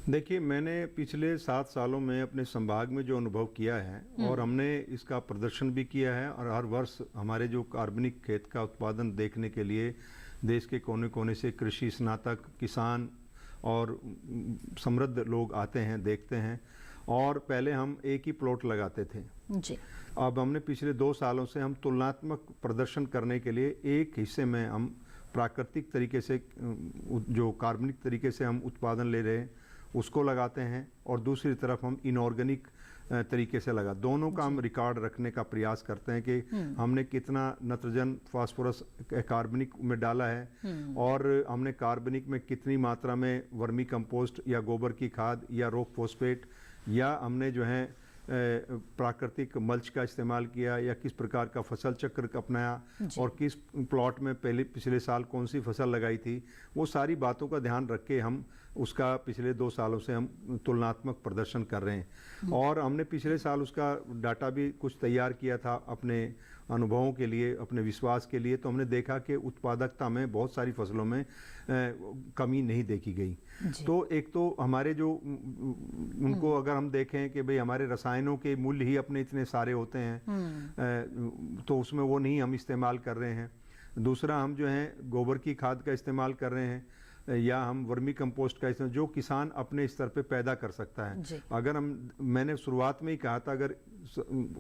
देखिए, मैंने पिछले 7 सालों में अपने संभाग में जो अनुभव किया है और हमने इसका प्रदर्शन भी किया है, और हर वर्ष हमारे जो कार्बनिक खेत का उत्पादन देखने के लिए देश के कोने कोने से कृषि स्नातक, किसान और समृद्ध लोग आते हैं, देखते हैं। और पहले हम एक ही प्लॉट लगाते थे जी। अब हमने पिछले 2 सालों से हम तुलनात्मक प्रदर्शन करने के लिए एक हिस्से में हम प्राकृतिक तरीके से जो कार्बनिक तरीके से हम उत्पादन ले रहे हैं उसको लगाते हैं, और दूसरी तरफ हम इनऑर्गेनिक तरीके से लगा, दोनों का हम रिकॉर्ड रखने का प्रयास करते हैं कि हमने कितना नाइट्रोजन, फास्फोरस कार्बनिक में डाला है, और हमने कार्बनिक में कितनी मात्रा में वर्मी कंपोस्ट या गोबर की खाद या रॉक फॉस्फेट, या हमने जो है प्राकृतिक मल्च का इस्तेमाल किया, या किस प्रकार का फसल चक्र अपनाया, और किस प्लॉट में पिछले साल कौन सी फसल लगाई थी, वो सारी बातों का ध्यान रख के हम उसका पिछले 2 सालों से हम तुलनात्मक प्रदर्शन कर रहे हैं। और हमने पिछले साल उसका डाटा भी कुछ तैयार किया था अपने अनुभवों के लिए, अपने विश्वास के लिए। तो हमने देखा कि उत्पादकता में बहुत सारी फसलों में कमी नहीं देखी गई। तो एक तो हमारे जो उनको अगर हम देखें कि भाई हमारे रसायनों के मूल्य ही अपने इतने सारे होते हैं, तो उसमें वो नहीं हम इस्तेमाल कर रहे हैं। दूसरा, हम जो है गोबर की खाद का इस्तेमाल कर रहे हैं, या हम वर्मी कंपोस्ट का इस्तेमाल, जो किसान अपने स्तर पे पैदा कर सकता है। अगर मैंने शुरुआत में ही कहा था, अगर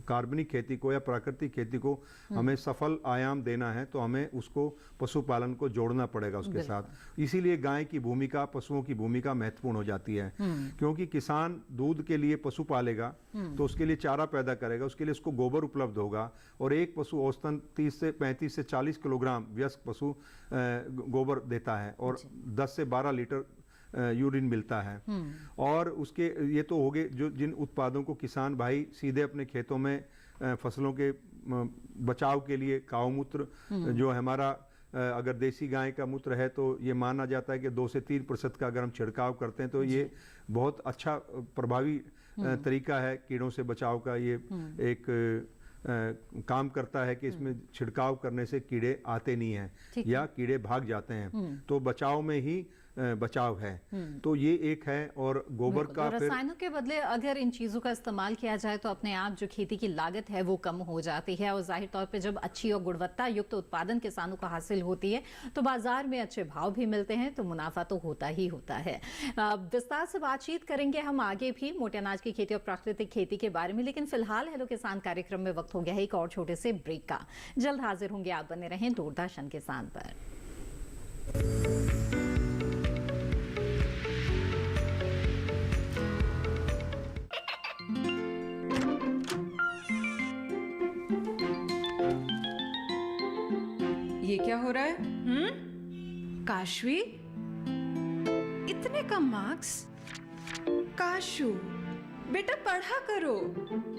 कार्बनिक खेती को या प्राकृतिक खेती को हमें सफल आयाम देना है तो हमें उसको पशुपालन को जोड़ना पड़ेगा उसके साथ। इसीलिए गाय की भूमिका, पशुओं की भूमिका महत्वपूर्ण हो जाती है, क्योंकि किसान दूध के लिए पशु पालेगा तो उसके लिए चारा पैदा करेगा, उसके लिए उसको गोबर उपलब्ध होगा, और एक पशु औसतन 35 से 40 किलोग्राम वयस्क पशु गोबर देता है, और 10 से 12 लीटर यूरिन मिलता है। और उसके ये तो हो गए जो जिन उत्पादों को किसान भाई सीधे अपने खेतों में फसलों के बचाव के लिए काउमूत्र, जो हमारा अगर देसी गाय का मूत्र है तो ये माना जाता है कि 2 से 3% का अगर हम छिड़काव करते हैं तो ये बहुत अच्छा प्रभावी तरीका है कीड़ों से बचाव का। ये एक काम करता है कि इसमें छिड़काव करने से कीड़े आते नहीं हैं या कीड़े भाग जाते हैं, तो बचाव में ही बचाव है। तो ये एक है। और गोबर का रसायनों के बदले अगर इन चीजों का इस्तेमाल किया जाए तो अपने आप जो खेती की लागत है वो कम हो जाती है, और जाहिर तौर पे जब अच्छी और गुणवत्ता युक्त उत्पादन किसानों को हासिल होती है तो बाजार में अच्छे भाव भी मिलते हैं, तो मुनाफा तो होता ही होता है। विस्तार से बातचीत करेंगे हम आगे भी मोटे अनाज की खेती और प्राकृतिक खेती के बारे में, लेकिन फिलहाल हेलो किसान कार्यक्रम में वक्त हो गया है एक और छोटे से ब्रेक का। जल्द हाजिर होंगे, आप बने रहें दूरदर्शन किसान पर। ये क्या हो रहा है? काशवी, इतने कम मार्क्स? काशू बेटा पढ़ा करो,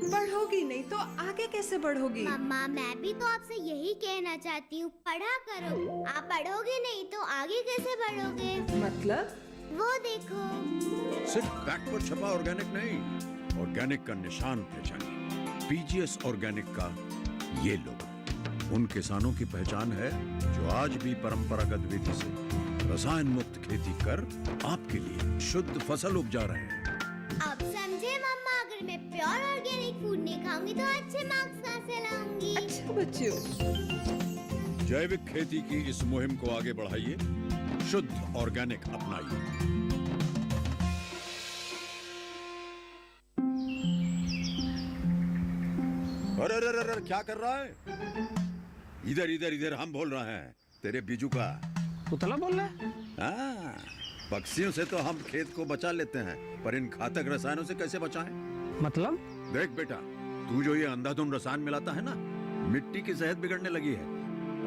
पढ़ोगी नहीं तो आगे कैसे बढ़ोगी? मम्मा मैं भी तो आपसे यही कहना चाहती हूँ, पढ़ा करो। आप पढ़ोगे नहीं तो आगे कैसे बढ़ोगे? मतलब वो देखो। सिर्फ बैग पर छपा ऑर्गेनिक नहीं, ऑर्गेनिक का निशान पहचानिए। पीजीएस ऑर्गेनिक का ये लोगो उन किसानों की पहचान है जो आज भी परंपरागत विधि से रसायन मुक्त खेती कर आपके लिए शुद्ध फसल उपजा रहे हैं। अब समझे मम्मा, अगर मैं प्योर ऑर्गेनिक फूड नहीं खाऊंगी तो अच्छे मार्क्स कहाँ से लाऊंगी? अच्छा बच्चों, जैविक खेती की इस मुहिम को आगे बढ़ाइए, शुद्ध ऑर्गेनिक अपनाइए। अरे अरे अरे क्या कर रहा है? इधर इधर इधर, हम बोल रहे हैं तेरे बीजू का। पुतला बोल रहा है? हाँ, पक्षियों से तो हम खेत को बचा लेते हैं, पर इन घातक रसायनों से कैसे बचाएं? मतलब? देख बेटा, तू जो ये अंधाधुंध रसायन मिलाता है ना, मिट्टी की सेहत बिगड़ने लगी है।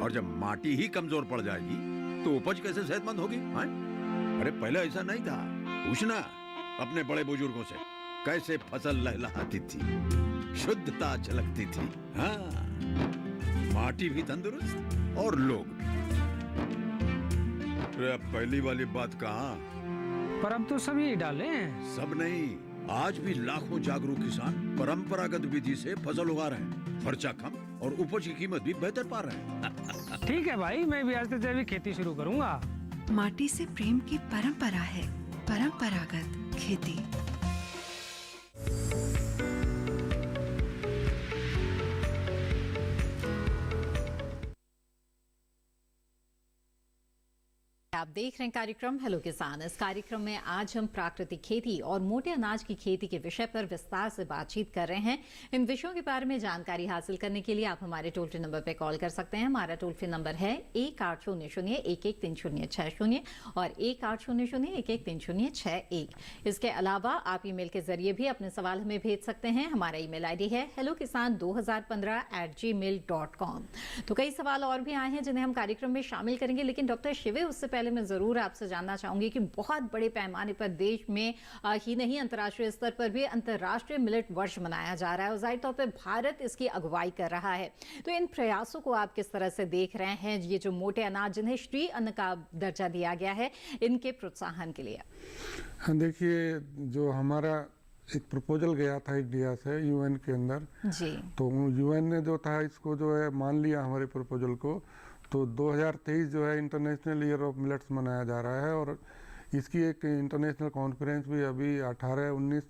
और जब माटी ही कमजोर पड़ जाएगी तो उपज कैसे सेहतमंद होगी? हाँ? अरे पहले ऐसा नहीं था। पूछना अपने बड़े बुजुर्गों से, कैसे फसल लहलहाती थी, शुद्धता झलकती थी। हाँ, माटी भी तंदुरुस्त और लोग भी। अरे पहली वाली बात कहाँ? पर अब तो सब यही डाले हैं। सब नहीं, आज भी लाखों जागरूक किसान परंपरागत विधि से फसल उगा रहे हैं। खर्चा कम और उपज की कीमत भी बेहतर पा रहे हैं। ठीक है भाई, मैं भी आज से जैविक खेती शुरू करूंगा। माटी से प्रेम की परंपरा है परंपरागत खेती। आप देख रहे हैं कार्यक्रम हेलो किसान। इस कार्यक्रम में आज हम प्राकृतिक खेती और मोटे अनाज की खेती के विषय पर विस्तार से बातचीत कर रहे हैं। इन विषयों के बारे में जानकारी हासिल करने के लिए आप हमारे टोल फ्री नंबर पर कॉल कर सकते हैं। हमारा टोल फ्री नंबर है 1800-113060 और 1800-113061। इसके अलावा आप ईमेल के जरिए भी अपने सवाल हमें भेज सकते हैं। हमारा ईमेल आईडी है hellokisan2015@gmail.com। तो कई सवाल और भी आए हैं जिन्हें हम कार्यक्रम में शामिल करेंगे, लेकिन डॉक्टर शिवे, उससे पहले मैं जरूर आपसे जानना चाहूंगी कि बहुत बड़े पैमाने पर देश में ही नहीं, अंतर्राष्ट्रीय स्तर पर भी अंतर्राष्ट्रीय मिलेट वर्ष मनाया जा रहा है और जाहिर तौर पर भारत इसकी अगुवाई कर रहा है। तो इन प्रयासों को आप किस तरह से देख रहे हैं? ये जो मोटे अनाज जिन्हें श्री अन्न का दर्जा दिया गया है, इनके प्रोत्साहन के लिए। हाँ, देखिए, जो हमारा एक प्रपोजल गया था इंडिया से यूएन के अंदर जी, तो यूएन ने जो था इसको जो है मान लिया हमारे प्रपोजल को। तो 2023 जो है इंटरनेशनल ईयर ऑफ मिलेट्स मनाया जा रहा है और इसकी एक इंटरनेशनल कॉन्फ्रेंस भी अभी 18-19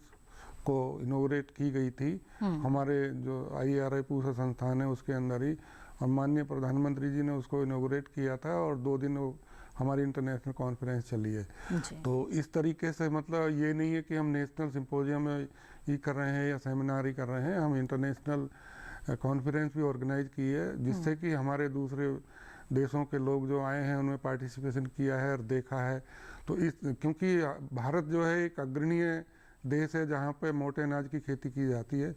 को इनोग्रेट की गई थी हमारे जो IRI पूसा संस्थान है उसके अंदर ही, और माननीय प्रधानमंत्री जी ने उसको इनोग्रेट किया था और 2 दिन हमारी इंटरनेशनल कॉन्फ्रेंस चली है। तो इस तरीके से मतलब ये नहीं है कि हम नेशनल सिंपोजियम ही कर रहे हैं या सेमिनार ही कर रहे हैं, हम इंटरनेशनल कॉन्फ्रेंस भी ऑर्गेनाइज की है, जिससे कि हमारे दूसरे देशों के लोग जो आए हैं उनमें पार्टिसिपेशन किया है और देखा है। तो इस क्योंकि भारत जो है एक अग्रणीय देश है जहाँ पे मोटे अनाज की खेती की जाती है,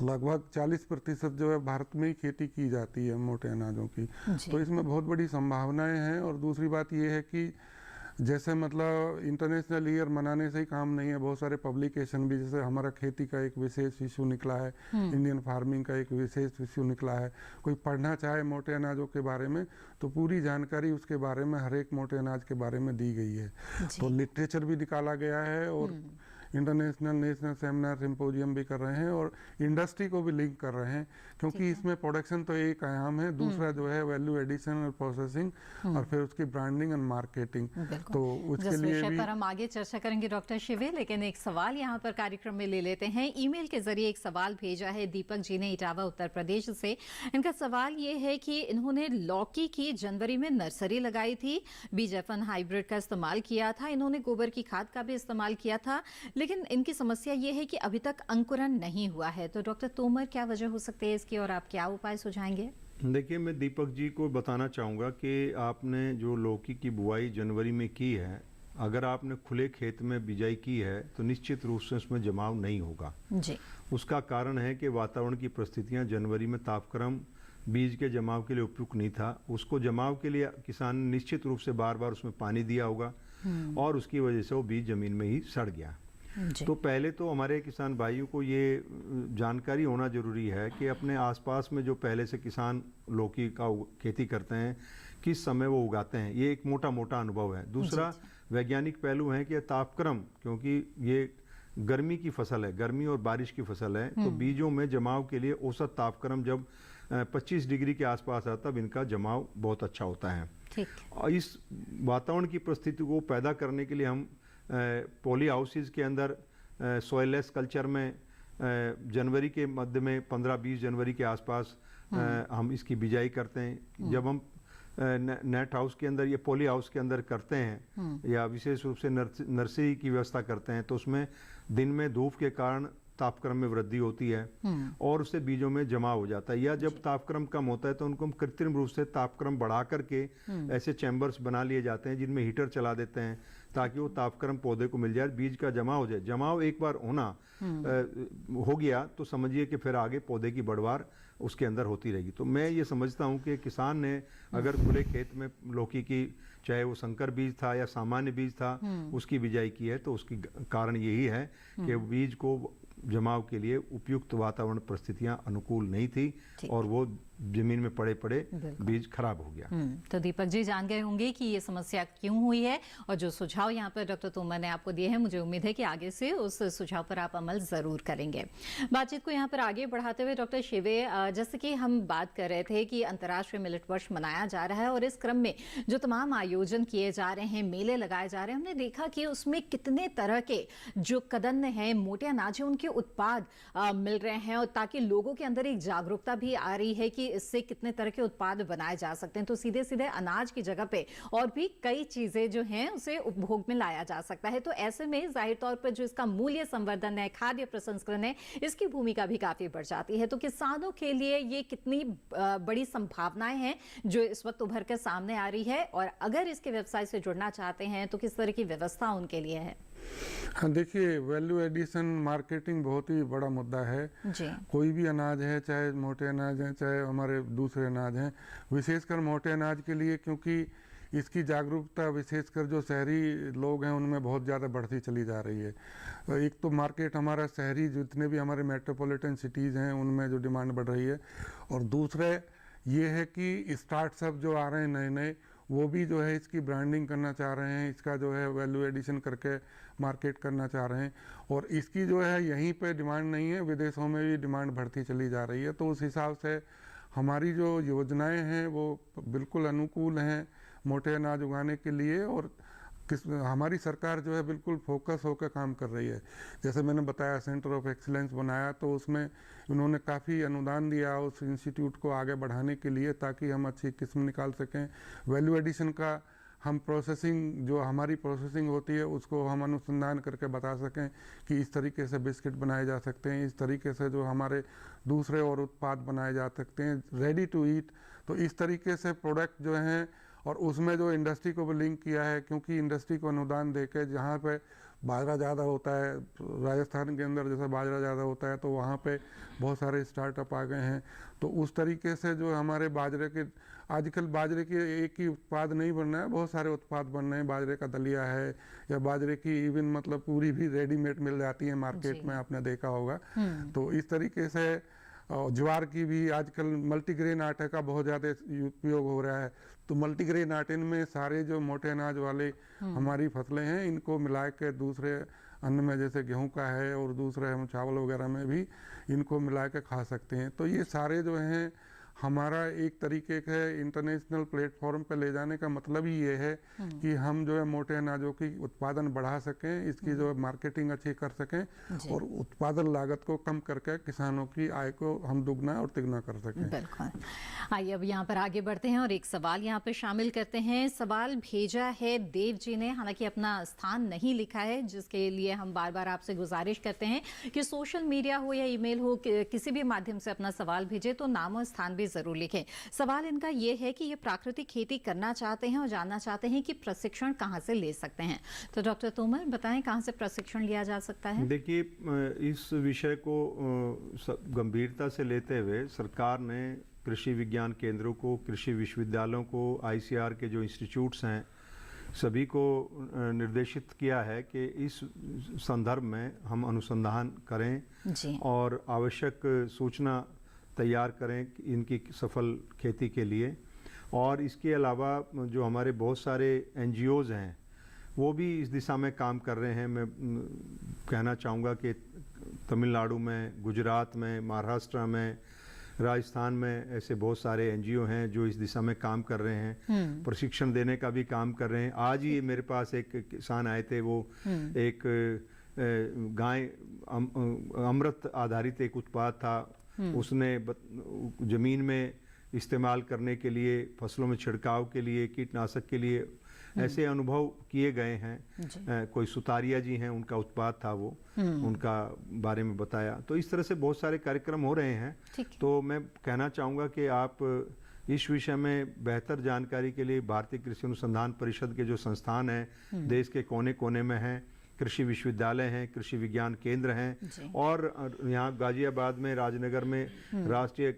लगभग 40% जो है भारत में ही खेती की जाती है मोटे अनाजों की। तो इसमें बहुत बड़ी संभावनाएं हैं। और दूसरी बात ये है कि जैसे मतलब इंटरनेशनल ईयर मनाने से ही काम नहीं है, बहुत सारे पब्लिकेशन भी, जैसे हमारा खेती का एक विशेष इशू निकला है, इंडियन फार्मिंग का एक विशेष इशू निकला है, कोई पढ़ना चाहे मोटे अनाजों के बारे में तो पूरी जानकारी उसके बारे में हर एक मोटे अनाज के बारे में दी गई है। तो लिटरेचर भी निकाला गया है और इंटरनेशनल नेशनल सेमिनार सिंपोजियम भी कर रहे हैं और इंडस्ट्री को भी लिंक कर रहे हैं, क्योंकि इसमें प्रोडक्शन तो एक आयाम है, दूसरा जो है वैल्यू एडिशन और प्रोसेसिंग और फिर उसकी ब्रांडिंग एंड मार्केटिंग। तो उसके लिए विषय पर हम आगे चर्चा करेंगे डॉक्टर शिवे, लेकिन एक सवाल यहाँ पर कार्यक्रम में ले लेते हैं। ईमेल के जरिए एक सवाल भेजा है दीपक जी ने इटावा उत्तर प्रदेश से। इनका सवाल ये है कि इन्होंने लौकी की जनवरी में नर्सरी लगाई थी, बीज F1 हाइब्रिड का इस्तेमाल किया था, इन्होंने गोबर की खाद का भी इस्तेमाल किया था, लेकिन इनकी समस्या ये है कि अभी तक अंकुरन नहीं हुआ है। तो डॉक्टर तोमर, क्या वजह हो सकती है इसकी और आप क्या उपाय सुझाएंगे? देखिए, मैं दीपक जी को बताना चाहूँगा कि आपने जो लौकी की बुआई जनवरी में की है, अगर आपने खुले खेत में बिजाई की है तो निश्चित रूप से उसमें जमाव नहीं होगा जी। उसका कारण है कि वातावरण की परिस्थितियाँ जनवरी में तापक्रम बीज के जमाव के लिए उपयुक्त नहीं था। उसको जमाव के लिए किसान ने निश्चित रूप से बार बार उसमें पानी दिया होगा और उसकी वजह से वो बीज जमीन में ही सड़ गया। तो पहले तो हमारे किसान भाइयों को ये जानकारी होना जरूरी है कि अपने आसपास में जो पहले से किसान लौकी का खेती करते हैं, किस समय वो उगाते हैं, ये एक मोटा मोटा अनुभव है। दूसरा, वैज्ञानिक पहलू हैं कि तापक्रम, क्योंकि ये गर्मी की फसल है, गर्मी और बारिश की फसल है, तो बीजों में जमाव के लिए औसत तापक्रम जब 25 डिग्री के आसपास आता तब इनका जमाव बहुत अच्छा होता है। और इस वातावरण की परिस्थिति को पैदा करने के लिए हम पॉली हाउसेज के अंदर सॉइललेस कल्चर में जनवरी के मध्य में 15-20 जनवरी के आसपास हम इसकी बिजाई करते हैं। जब हम नेट हाउस के अंदर या पॉली हाउस के अंदर करते हैं या विशेष रूप से नर्सरी की व्यवस्था करते हैं तो उसमें दिन में धूप के कारण तापक्रम में वृद्धि होती है और उससे बीजों में जमा हो जाता है। या जब तापक्रम कम होता है तो उनको हम कृत्रिम रूप से तापक्रम बढ़ा करके ऐसे चैम्बर्स बना लिए जाते हैं जिनमें हीटर चला देते हैं ताकि वो तापक्रम पौधे को मिल जाए, बीज का जमा हो जाए। जमाव एक बार होना हो गया तो समझिए कि फिर आगे पौधे की बढ़वार उसके अंदर होती रहेगी। तो मैं ये समझता हूँ कि किसान ने अगर खुले खेत में लौकी की, चाहे वो संकर बीज था या सामान्य बीज था, उसकी बिजाई की है तो उसकी कारण यही है कि बीज को जमाव के लिए उपयुक्त वातावरण परिस्थितियां अनुकूल नहीं थी और वो जमीन में पड़े पड़े बीज खराब हो गया। तो दीपक जी जान गए होंगे कि ये समस्या क्यों हुई है और जो सुझाव यहाँ पर डॉक्टर तोमर ने आपको दिए हैं, मुझे उम्मीद है कि आगे से उस सुझाव पर आप अमल जरूर करेंगे। बातचीत को यहाँ पर आगे बढ़ाते हुए डॉक्टर शिवे, जैसे कि हम बात कर रहे थे कि अंतर्राष्ट्रीय मिलेट वर्ष मनाया जा रहा है और इस क्रम में जो तमाम आयोजन किए जा रहे हैं, मेले लगाए जा रहे हैं, हमने देखा कि उसमें कितने तरह के जो कदन्न है, मोटे अनाज है, उनके उत्पाद मिल रहे हैं और ताकि लोगों के अंदर एक जागरूकता भी आ रही है कि इससे कितने तरह के उत्पाद बनाए जा सकते हैं। तो सीधे सीधे अनाज की जगह पे और भी कई चीजें जो हैं उसे उपभोग में लाया जा सकता है। तो ऐसे में जाहिर तौर पर जो इसका मूल्य संवर्धन है, खाद्य प्रसंस्करण है, इसकी भूमिका भी काफी बढ़ जाती है। तो किसानों के लिए ये कितनी बड़ी संभावनाएं हैं जो इस वक्त उभर कर सामने आ रही है और अगर इसके व्यवसाय से जुड़ना चाहते हैं तो किस तरह की व्यवस्था उनके लिए है? हाँ, देखिए वैल्यू एडिशन मार्केटिंग बहुत ही बड़ा मुद्दा है जी। कोई भी अनाज है, चाहे मोटे अनाज हैं चाहे हमारे दूसरे अनाज हैं, विशेषकर मोटे अनाज के लिए, क्योंकि इसकी जागरूकता विशेषकर जो शहरी लोग हैं उनमें बहुत ज़्यादा बढ़ती चली जा रही है। एक तो मार्केट हमारा शहरी जितने भी हमारे मेट्रोपॉलिटन सिटीज़ हैं उनमें जो डिमांड बढ़ रही है, और दूसरे ये है कि स्टार्टअप जो आ रहे हैं नए नए, वो भी जो है इसकी ब्रांडिंग करना चाह रहे हैं, इसका जो है वैल्यू एडिशन करके मार्केट करना चाह रहे हैं, और इसकी जो है यहीं पे डिमांड नहीं है, विदेशों में भी डिमांड बढ़ती चली जा रही है। तो उस हिसाब से हमारी जो योजनाएं हैं वो बिल्कुल अनुकूल हैं मोटे अनाज उगाने के लिए, और हमारी सरकार जो है बिल्कुल फोकस होकर काम कर रही है। जैसे मैंने बताया सेंटर ऑफ एक्सीलेंस बनाया तो उसमें उन्होंने काफ़ी अनुदान दिया उस इंस्टीट्यूट को आगे बढ़ाने के लिए ताकि हम अच्छी किस्म निकाल सकें। वैल्यू एडिशन का हम प्रोसेसिंग, जो हमारी प्रोसेसिंग होती है उसको हम अनुसंधान करके बता सकें कि इस तरीके से बिस्किट बनाए जा सकते हैं, इस तरीके से जो हमारे दूसरे और उत्पाद बनाए जा सकते हैं रेडी टू ईट। तो इस तरीके से प्रोडक्ट जो हैं, और उसमें जो इंडस्ट्री को भी लिंक किया है, क्योंकि इंडस्ट्री को अनुदान देकर जहाँ पे बाजरा ज़्यादा होता है, राजस्थान के अंदर जैसे बाजरा ज़्यादा होता है तो वहाँ पे बहुत सारे स्टार्टअप आ गए हैं। तो उस तरीके से जो हमारे बाजरे के, आजकल बाजरे के एक ही उत्पाद नहीं बन रहा है, बहुत सारे उत्पाद बन रहे हैं। बाजरे का दलिया है या बाजरे की इवन मतलब पूरी भी रेडीमेड मिल जाती है मार्केट में, आपने देखा होगा। तो इस तरीके से ज्वार की भी आजकल मल्टीग्रेन आटे का बहुत ज़्यादा उपयोग हो रहा है। तो मल्टीग्रेन आटे में सारे जो मोटे अनाज वाले हमारी फसलें हैं इनको मिला के दूसरे अन्न में, जैसे गेहूं का है और दूसरे हम चावल वगैरह में भी इनको मिला के खा सकते हैं। तो ये सारे जो हैं हमारा एक तरीके के इंटरनेशनल प्लेटफॉर्म पे ले जाने का मतलब ही ये है कि हम जो है मोटे अनाजों की उत्पादन बढ़ा सकें, इसकी जो है मार्केटिंग अच्छी कर सकें और उत्पादन लागत को कम करके किसानों की आय को हम दुगना और तिगुना कर सकें। बिल्कुल। आइए अब यहाँ पर आगे बढ़ते हैं और एक सवाल यहाँ पर शामिल करते हैं। सवाल भेजा है देव जी ने, हालांकि अपना स्थान नहीं लिखा है, जिसके लिए हम बार बार आपसे गुजारिश करते हैं कि सोशल मीडिया हो या ईमेल हो, किसी भी माध्यम से अपना सवाल भेजे तो नाम और स्थान भी जरूर लिखें। सवाल इनका ये है कि ये प्राकृतिक खेती करना चाहते हैं और जानना चाहते हैं कि प्रशिक्षण कहाँ से ले सकते हैं। तो डॉक्टर तोमर बताएं कहाँ से प्रशिक्षण लिया जा सकता है? देखिए, इस विषय को गंभीरता से लेते हुए सरकार ने कृषि विज्ञान केंद्रों को, कृषि विश्वविद्यालयों को, ICR के जो इंस्टीट्यूट्स हैं सभी को निर्देशित किया है कि इस संदर्भ में हम अनुसंधान करें और आवश्यक सूचना तैयार करें इनकी सफल खेती के लिए। और इसके अलावा जो हमारे बहुत सारे NGOs हैं वो भी इस दिशा में काम कर रहे हैं। मैं कहना चाहूँगा कि तमिलनाडु में, गुजरात में, महाराष्ट्र में, राजस्थान में ऐसे बहुत सारे एनजीओ हैं जो इस दिशा में काम कर रहे हैं, प्रशिक्षण देने का भी काम कर रहे हैं। आज ही मेरे पास एक किसान आए थे, वो एक गाय अमृत आधारित एक उत्पाद था, उसने जमीन में इस्तेमाल करने के लिए, फसलों में छिड़काव के लिए, कीटनाशक के लिए ऐसे अनुभव किए गए हैं। कोई सुतारिया जी हैं, उनका उत्पाद था वो, उनका बारे में बताया। तो इस तरह से बहुत सारे कार्यक्रम हो रहे हैं। तो मैं कहना चाहूँगा कि आप इस विषय में बेहतर जानकारी के लिए भारतीय कृषि अनुसंधान परिषद के जो संस्थान हैं देश के कोने कोने में हैं, कृषि विश्वविद्यालय हैं, कृषि विज्ञान केंद्र हैं, और यहाँ गाजियाबाद में, राजनगर में राष्ट्रीय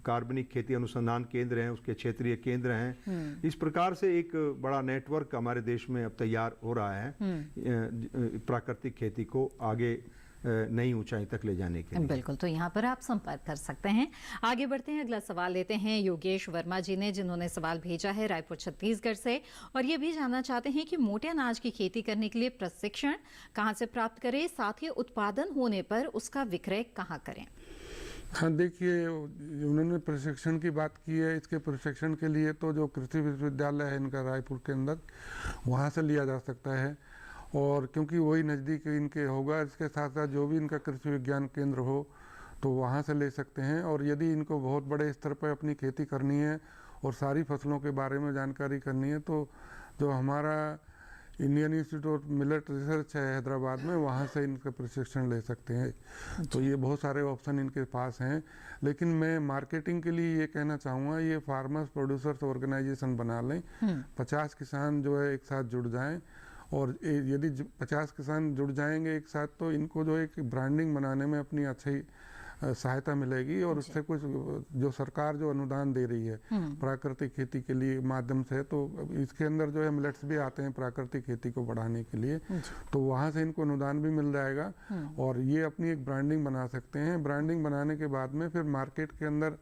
कार्बनिक खेती अनुसंधान केंद्र हैं, उसके क्षेत्रीय केंद्र हैं। इस प्रकार से एक बड़ा नेटवर्क हमारे देश में अब तैयार हो रहा है प्राकृतिक खेती को आगे नई ऊंचाई तक ले जाने के लिए। बिल्कुल, तो यहाँ पर आप संपर्क कर सकते हैं। आगे बढ़ते हैं, अगला सवाल लेते हैं योगेश वर्मा जी ने, जिन्होंने सवाल भेजा है रायपुर छत्तीसगढ़ से, और ये भी जानना चाहते हैं कि मोटे अनाज की खेती करने के लिए प्रशिक्षण कहाँ से प्राप्त करें, साथ ही उत्पादन होने पर उसका विक्रय कहाँ करें। हाँ, देखिए, उन्होंने प्रशिक्षण की बात की है। इसके प्रशिक्षण के लिए तो जो कृषि विश्वविद्यालय है इनका रायपुर के अंदर, वहाँ से लिया जा सकता है, और क्योंकि वही नज़दीक इनके होगा। इसके साथ साथ जो भी इनका कृषि विज्ञान केंद्र हो तो वहाँ से ले सकते हैं। और यदि इनको बहुत बड़े स्तर पर अपनी खेती करनी है और सारी फसलों के बारे में जानकारी करनी है, तो जो हमारा Indian institute of millet research है हैदराबाद में, वहाँ से इनका प्रशिक्षण ले सकते हैं। तो ये बहुत सारे ऑप्शन इनके पास हैं। लेकिन मैं मार्केटिंग के लिए ये कहना चाहूँगा, ये फार्मर्स प्रोड्यूसर्स ऑर्गेनाइजेशन बना लें। 50 किसान जो है एक साथ जुड़ जाएं, और यदि 50 किसान जुड़ जाएंगे एक साथ, तो इनको जो एक ब्रांडिंग बनाने में अपनी अच्छी सहायता मिलेगी। और उससे कुछ जो सरकार जो अनुदान दे रही है प्राकृतिक खेती के लिए माध्यम से, तो इसके अंदर जो है मिलेट्स भी आते हैं प्राकृतिक खेती को बढ़ाने के लिए, तो वहाँ से इनको अनुदान भी मिल जाएगा और ये अपनी एक ब्रांडिंग बना सकते हैं। ब्रांडिंग बनाने के बाद में फिर मार्केट के अंदर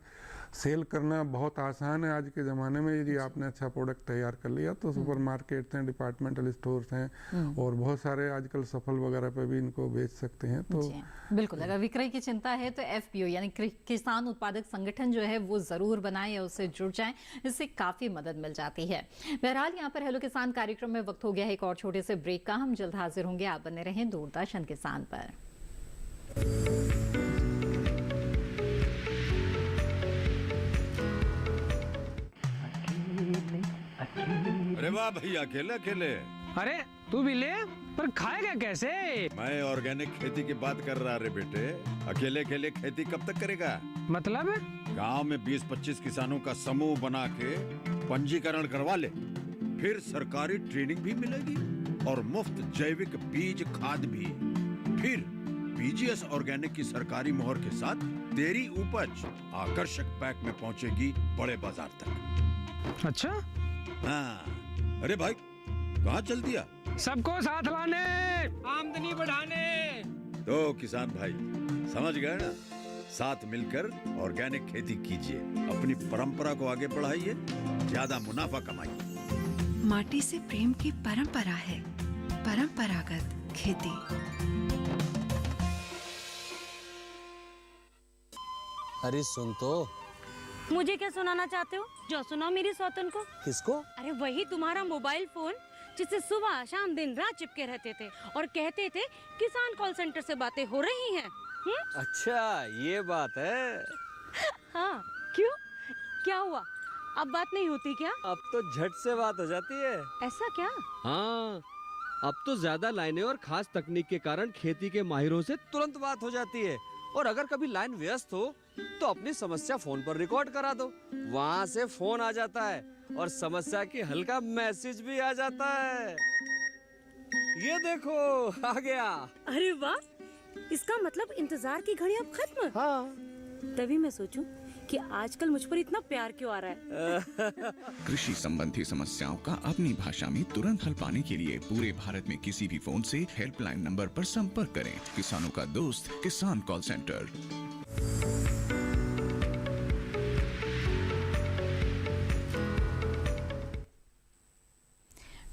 सेल करना बहुत आसान है आज के ज़माने में। यदि आपने अच्छा प्रोडक्ट तैयार कर लिया तो सुपर मार्केट्स हैं, डिपार्टमेंटल स्टोर्स हैं, और बहुत सारे आजकल सफल वगैरह पे भी इनको बेच सकते हैं। तो बिल्कुल, अगर विक्रय की चिंता है तो FPO यानी किसान उत्पादक संगठन जो है वो जरूर बनाएं या उससे जुड़ जाएं, इससे काफी मदद मिल जाती है। बहरहाल, यहाँ पर हेलो किसान कार्यक्रम में वक्त हो गया है एक और छोटे से ब्रेक का। हम जल्द हाजिर होंगे, आप बने रहें दूरदर्शन किसान पर। अरे वाह भैया, अकेले अकेले। अरे तू भी ले, पर खाएगा कैसे? मैं ऑर्गेनिक खेती की बात कर रहा रे बेटे। अकेले अकेले खेती कब तक करेगा? मतलब गांव में 20-25 किसानों का समूह बना के पंजीकरण करवा ले, फिर सरकारी ट्रेनिंग भी मिलेगी और मुफ्त जैविक बीज खाद भी। फिर BGS ऑर्गेनिक की सरकारी मोहर के साथ तेरी उपज आकर्षक पैक में पहुंचेगी बड़े बाजार तक। अच्छा? हाँ। अरे भाई, कहाँ चल दिया? सबको साथ लाने, आमदनी बढ़ाने। तो किसान भाई समझ गए ना, साथ मिलकर ऑर्गेनिक खेती कीजिए, अपनी परंपरा को आगे बढ़ाइए, ज्यादा मुनाफा कमाइए। माटी से प्रेम की परंपरा है परंपरागत खेती। अरे सुन तो। मुझे क्या सुनाना चाहते हो? जो सुनाओ मेरी सौतन को। किसको? अरे वही तुम्हारा मोबाइल फोन जिससे सुबह शाम दिन रात चिपके रहते थे और कहते थे किसान कॉल सेंटर से बातें हो रही हैं। अच्छा, ये बात है। हाँ, क्यों? क्या हुआ? अब बात नहीं होती क्या? अब तो झट से बात हो जाती है। ऐसा क्या? हाँ, अब तो ज्यादा लाइनें और खास तकनीक के कारण खेती के माहिरों से तुरंत बात हो जाती है। और अगर कभी लाइन व्यस्त हो तो अपनी समस्या फोन पर रिकॉर्ड करा दो, वहाँ से फोन आ जाता है और समस्या की हल का मैसेज भी आ जाता है। ये देखो, आ गया। अरे वाह, इसका मतलब इंतजार की घड़ी अब खत्म। हाँ। तभी मैं सोचूं कि आजकल मुझ पर इतना प्यार क्यों आ रहा है। कृषि संबंधी समस्याओं का अपनी भाषा में तुरंत हल पाने के लिए पूरे भारत में किसी भी फोन से हेल्पलाइन नंबर पर संपर्क करें। किसानों का दोस्त किसान कॉल सेंटर।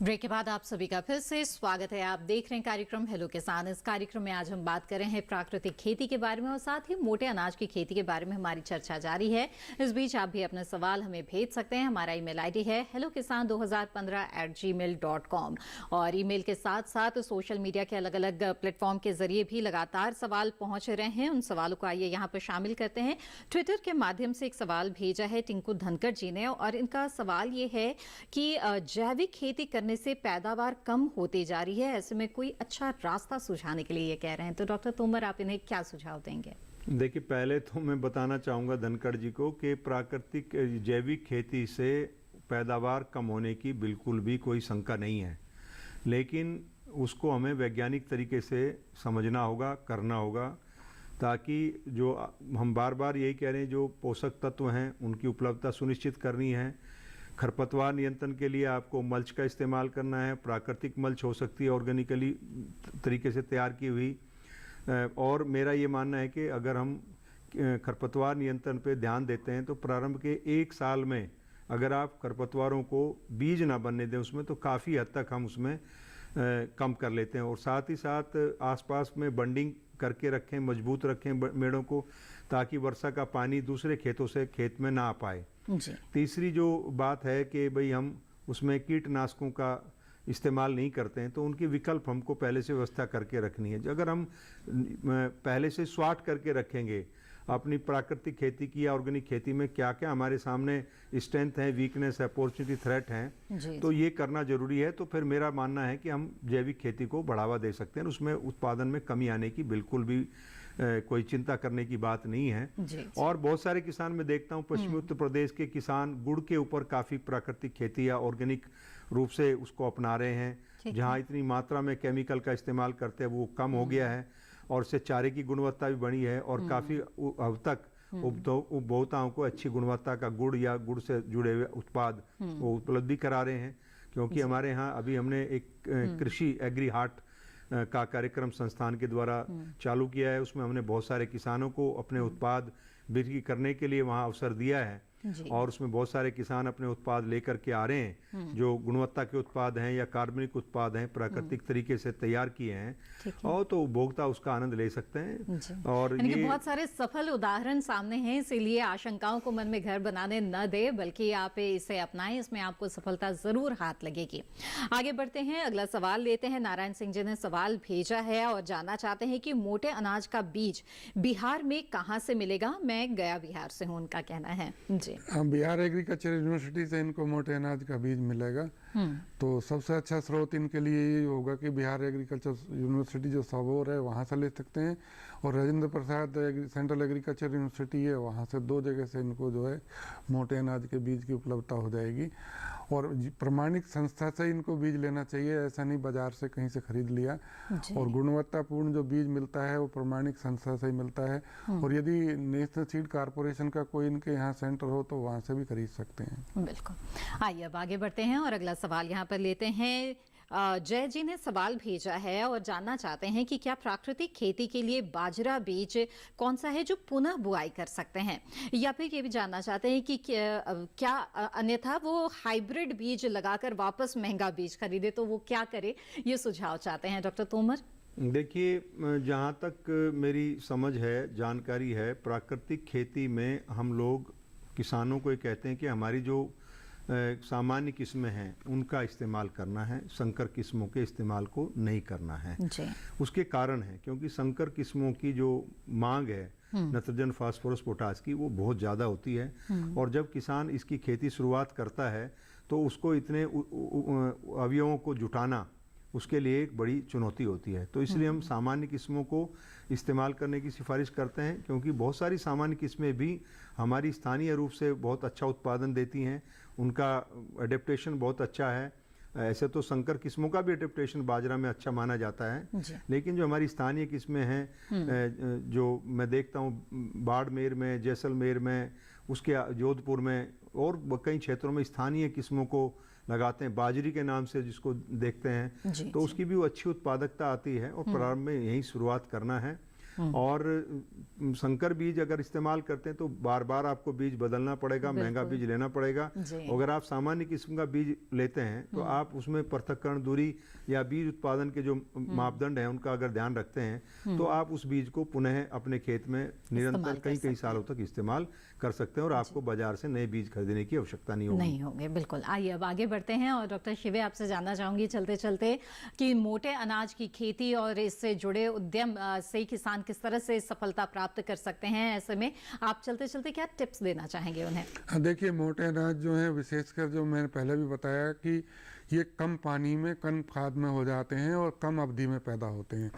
ब्रेक के बाद आप सभी का फिर से स्वागत है। आप देख रहे हैं कार्यक्रम हेलो किसान। इस कार्यक्रम में आज हम बात कर रहे हैं प्राकृतिक खेती के बारे में और साथ ही मोटे अनाज की खेती के बारे में हमारी चर्चा जारी है। इस बीच आप भी अपने सवाल हमें भेज सकते हैं। हमारा ईमेल आईडी है hellokisan2015@gmail.com और ईमेल के साथ साथ सोशल मीडिया के अलग अलग प्लेटफॉर्म के जरिए भी लगातार सवाल पहुंच रहे हैं। उन सवालों को आइए यहाँ पर शामिल करते हैं। ट्विटर के माध्यम से एक सवाल भेजा है टिंकू धनकर जी ने और इनका सवाल ये है कि जैविक खेती करने से पैदावार कम होती जा रही है, ऐसे में कोई अच्छा रास्ता सुझाने के लिए ये कह रहे हैं। तो डॉक्टर तोमर, आप इन्हें क्या सुझाव देंगे? देखिए, पहले तो मैं बताना चाहूँगा धनखड़ जी को कि प्राकृतिक जैविक खेती से पैदावार कम होने की बिल्कुल भी कोई शंका नहीं है, लेकिन उसको हमें वैज्ञानिक तरीके से समझना होगा, करना होगा, ताकि जो हम बार बार यही कह रहे हैं, जो पोषक तत्व हैं उनकी उपलब्धता सुनिश्चित करनी है। खरपतवार नियंत्रण के लिए आपको मल्च का इस्तेमाल करना है। प्राकृतिक मल्च हो सकती है ऑर्गेनिकली तरीके से तैयार की हुई। और मेरा ये मानना है कि अगर हम खरपतवार नियंत्रण पे ध्यान देते हैं तो प्रारंभ के 1 साल में अगर आप खरपतवारों को बीज ना बनने दें उसमें, तो काफ़ी हद तक हम उसमें कम कर लेते हैं। और साथ ही साथ आसपास में बंडिंग करके रखें, मजबूत रखें मेड़ों को, ताकि वर्षा का पानी दूसरे खेतों से खेत में ना आ पाए। तीसरी जो बात है कि भाई हम उसमें कीटनाशकों का इस्तेमाल नहीं करते हैं, तो उनके विकल्प हमको पहले से व्यवस्था करके रखनी है। अगर हम पहले से स्वाट करके रखेंगे अपनी प्राकृतिक खेती की या ऑर्गेनिक खेती में क्या क्या हमारे सामने स्ट्रेंथ है, वीकनेस है, अपॉर्चुनिटी, थ्रेट हैं, तो ये करना जरूरी है। तो फिर मेरा मानना है कि हम जैविक खेती को बढ़ावा दे सकते हैं। उसमें उत्पादन में कमी आने की बिल्कुल भी कोई चिंता करने की बात नहीं है। और बहुत सारे किसान मैं देखता हूँ, पश्चिमी उत्तर प्रदेश के किसान गुड़ के ऊपर काफ़ी प्राकृतिक खेती या ऑर्गेनिक रूप से उसको अपना रहे हैं। जहाँ इतनी मात्रा में केमिकल का इस्तेमाल करते हैं वो कम हो गया है और इससे चारे की गुणवत्ता भी बढ़ी है और काफ़ी अब तक उपभोक्ताओं को अच्छी गुणवत्ता का गुड़ या गुड़ से जुड़े हुए उत्पाद वो उपलब्ध भी करा रहे हैं। क्योंकि हमारे यहाँ अभी हमने एक कृषि एग्री हाट का कार्यक्रम संस्थान के द्वारा चालू किया है। उसमें हमने बहुत सारे किसानों को अपने उत्पाद बिक्री करने के लिए वहाँ अवसर दिया है और उसमें बहुत सारे किसान अपने उत्पाद लेकर के आ रहे हैं, जो गुणवत्ता के उत्पाद हैं या कार्बनिक उत्पाद हैं, प्राकृतिक तरीके से तैयार किए हैं, और तो उपभोक्ता उसका आनंद ले सकते हैं। और ये बहुत सारे सफल उदाहरण सामने हैं, इसीलिए आशंकाओं को मन में घर बनाने न दे, बल्कि आप इसे अपनाएं, इसमें आपको सफलता जरूर हाथ लगेगी। आगे बढ़ते हैं, अगला सवाल लेते हैं। नारायण सिंह जी ने सवाल भेजा है और जानना चाहते हैं कि मोटे अनाज का बीज बिहार में कहाँ से मिलेगा। मैं गया बिहार से हूँ, उनका कहना है जी। बिहार एग्रीकल्चर यूनिवर्सिटी से इनको मोटे अनाज का बीज मिलेगा। तो सबसे अच्छा स्रोत इनके लिए ये होगा कि बिहार एग्रीकल्चर यूनिवर्सिटी जो सबौर है वहाँ से ले सकते हैं, और Rajendra Prasad central agriculture university है वहाँ से, 2 जगह से इनको जो है मोटे अनाज के बीज की उपलब्धता हो जाएगी। और प्रमाणिक संस्था से इनको बीज लेना चाहिए, ऐसा नहीं बाजार से कहीं से खरीद लिया। और गुणवत्तापूर्ण जो बीज मिलता है वो प्रमाणिक संस्था से ही मिलता है। और यदि नेशनल सीड कॉर्पोरेशन का कोई इनके यहाँ सेंटर हो तो वहाँ से भी खरीद सकते हैं। बिल्कुल। आइए अब आगे बढ़ते हैं और अगला सवाल यहाँ पर लेते हैं। जय जी ने सवाल भेजा है और जानना चाहते हैं कि क्या प्राकृतिक खेती के लिए बाजरा बीज कौन सा है जो पुनः बुआई कर सकते हैं, या फिर ये भी जानना चाहते हैं कि क्या अन्यथा वो हाइब्रिड बीज लगाकर वापस महंगा बीज खरीदे, तो वो क्या करे, ये सुझाव चाहते हैं डॉक्टर तोमर। देखिए, जहाँ तक मेरी समझ है, जानकारी है, प्राकृतिक खेती में हम लोग किसानों को ये कहते हैं कि हमारी जो सामान्य किस्में हैं उनका इस्तेमाल करना है, संकर किस्मों के इस्तेमाल को नहीं करना है। उसके कारण है क्योंकि संकर किस्मों की जो मांग है नाइट्रोजन, फास्फोरस, पोटास की, वो बहुत ज़्यादा होती है। और जब किसान इसकी खेती शुरुआत करता है तो उसको इतने अवयवों को जुटाना उसके लिए एक बड़ी चुनौती होती है। तो इसलिए हम सामान्य किस्मों को इस्तेमाल करने की सिफारिश करते हैं, क्योंकि बहुत सारी सामान्य किस्में भी हमारी स्थानीय रूप से बहुत अच्छा उत्पादन देती हैं, उनका एडेप्टेशन बहुत अच्छा है। ऐसे तो संकर किस्मों का भी एडेप्टेशन बाजरा में अच्छा माना जाता है, लेकिन जो हमारी स्थानीय किस्में हैं, जो मैं देखता हूँ बाड़मेर में, जैसलमेर में, उसके जोधपुर में और कई क्षेत्रों में स्थानीय किस्मों को लगाते हैं, बाजरी के नाम से जिसको देखते हैं, तो उसकी भी वो अच्छी उत्पादकता आती है। और प्रारंभ में यही शुरुआत करना है। और संकर बीज अगर इस्तेमाल करते हैं तो बार बार आपको बीज बदलना पड़ेगा, महंगा बीज लेना पड़ेगा। अगर आप सामान्य किस्म का बीज लेते हैं तो आप उसमें पृथक्करण दूरी या बीज उत्पादन के जो मापदंड हैं उनका अगर ध्यान रखते हैं तो आप उस बीज को पुनः अपने खेत में निरंतर कई सालों तक इस्तेमाल कर सकते हैं और आपको बाजार से नए बीज खरीदने की आवश्यकता नहीं होगी। बिल्कुल। आइए अब आगे बढ़ते हैं और डॉक्टर शिवे आपसे जानना चाहूंगी चलते चलते कि मोटे अनाज की खेती और इससे जुड़े उद्यम से किसान किस तरह से सफलता प्राप्त कर सकते हैं। ऐसे में आप चलते चलते क्या टिप्स देना चाहेंगे उन्हें? देखिए, मोटे अनाज जो है विशेषकर जो मैंने पहले भी बताया कि ये कम पानी में कम खाद में हो जाते हैं और कम अवधि में पैदा होते हैं।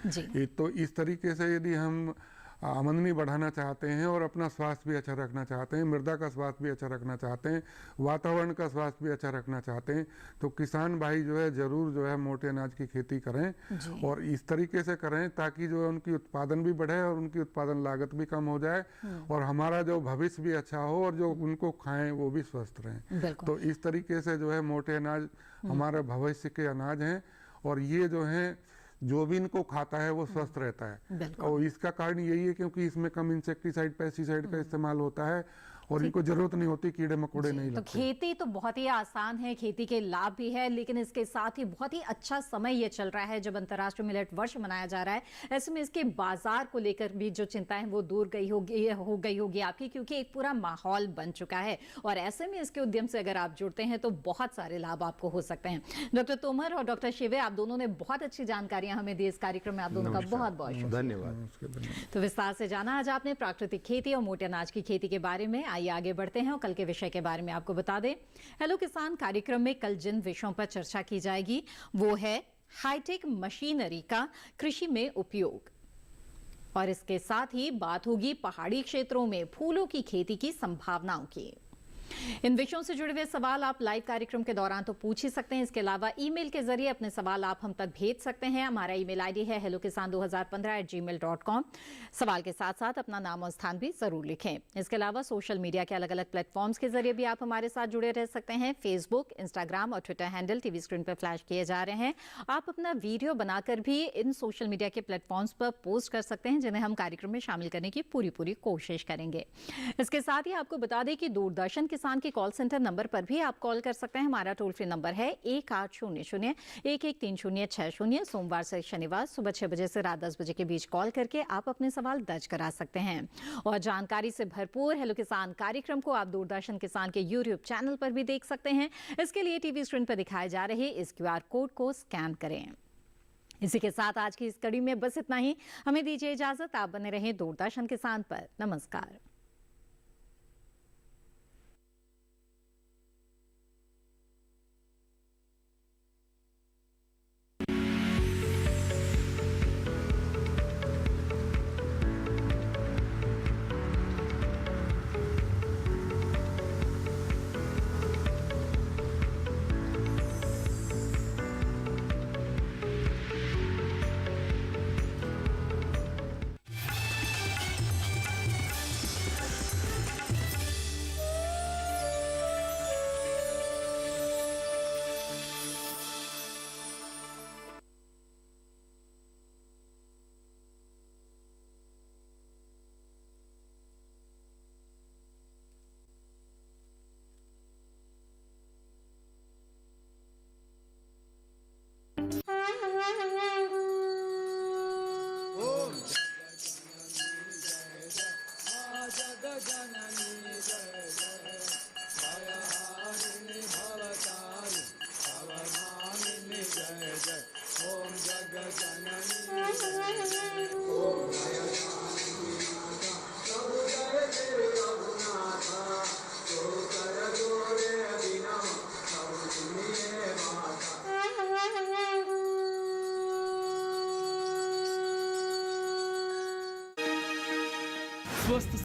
तो इस तरीके से यदि हम आमदनी बढ़ाना चाहते हैं और अपना स्वास्थ्य भी अच्छा रखना चाहते हैं, मृदा का स्वास्थ्य भी अच्छा रखना चाहते हैं, वातावरण का स्वास्थ्य भी अच्छा रखना चाहते हैं, तो किसान भाई जो है जरूर जो है मोटे अनाज की खेती करें और इस तरीके से करें ताकि जो है उनकी उत्पादन भी बढ़े और उनकी उत्पादन लागत भी कम हो जाए और हमारा जो भविष्य भी अच्छा हो और जो उनको खाएं वो भी स्वस्थ रहें। तो इस तरीके से जो है मोटे अनाज हमारे भविष्य के अनाज हैं और ये जो है जो भी इनको खाता है वो स्वस्थ रहता है। और इसका कारण यही है क्योंकि इसमें कम इंसेक्टिसाइड पेस्टिसाइड का इस्तेमाल होता है और इनको जरूरत नहीं होती, कीड़े मकोड़े नहीं लगते। तो खेती तो बहुत ही आसान है, खेती के लाभ भी है, लेकिन इसके साथ ही बहुत ही अच्छा समय ये चल रहा है जब अंतर्राष्ट्रीय मिलेट वर्ष मनाया जा रहा है। ऐसे में इसके बाजार को लेकर भी जो चिंता है वो दूर हो गई होगी आपकी, क्योंकि एक पूरा माहौल बन चुका है और ऐसे में इसके उद्यम से अगर आप जुड़ते हैं तो बहुत सारे लाभ आपको हो सकते हैं। डॉक्टर तोमर और डॉक्टर शिवे, आप दोनों ने बहुत अच्छी जानकारियां हमें दी इस कार्यक्रम में। आप दोनों का बहुत बहुत शुक्रिया, धन्यवाद। तो विस्तार से जाना आज आपने प्राकृतिक खेती और मोटे अनाज की खेती के बारे में। आइए आगे बढ़ते हैं और कल के विषय के बारे में आपको बता दें। हेलो किसान कार्यक्रम में कल जिन विषयों पर चर्चा की जाएगी वो है हाईटेक मशीनरी का कृषि में उपयोग, और इसके साथ ही बात होगी पहाड़ी क्षेत्रों में फूलों की खेती की संभावनाओं की। इन विषयों से जुड़े हुए सवाल आप लाइव कार्यक्रम के दौरान तो पूछ ही सकते हैं। इसके अलावा ईमेल के जरिए अपने सवाल आप हम तक भेज सकते हैं। हमारा ईमेल आईडी है hellokisan2015@gmail.com। सवाल के साथ साथ अपना नाम और स्थान भी जरूर लिखें। इसके अलावा सोशल मीडिया के अलग अलग प्लेटफॉर्म्स के जरिए भी आप हमारे साथ जुड़े रह सकते हैं। फेसबुक, इंस्टाग्राम और ट्विटर हैंडल टीवी स्क्रीन पर फ्लैश किए जा रहे हैं। आप अपना वीडियो बनाकर भी इन सोशल मीडिया के प्लेटफॉर्म्स पर पोस्ट कर सकते हैं, जिन्हें हम कार्यक्रम में शामिल करने की पूरी कोशिश करेंगे। इसके साथ ही आपको बता दें कि दूरदर्शन किसान के कॉल सेंटर नंबर पर भी आप कॉल कर सकते हैं। हमारा टोल फ्री नंबर है 1800-113060। सोमवार से शनिवार सुबह 6 बजे से रात 10 बजे के बीच कॉल करके आप अपने सवाल दर्ज करा सकते हैं। और जानकारी से भरपूर हेलो किसान कार्यक्रम को आप दूरदर्शन किसान के यूट्यूब चैनल पर भी देख सकते हैं। इसके लिए टीवी स्क्रीन पर दिखाए जा रहे इस QR कोड को स्कैन करें। इसी के साथ आज की इस कड़ी में बस इतना ही। हमें दीजिए इजाजत। आप बने रहें दूरदर्शन किसान पर। नमस्कार। स्वस्थ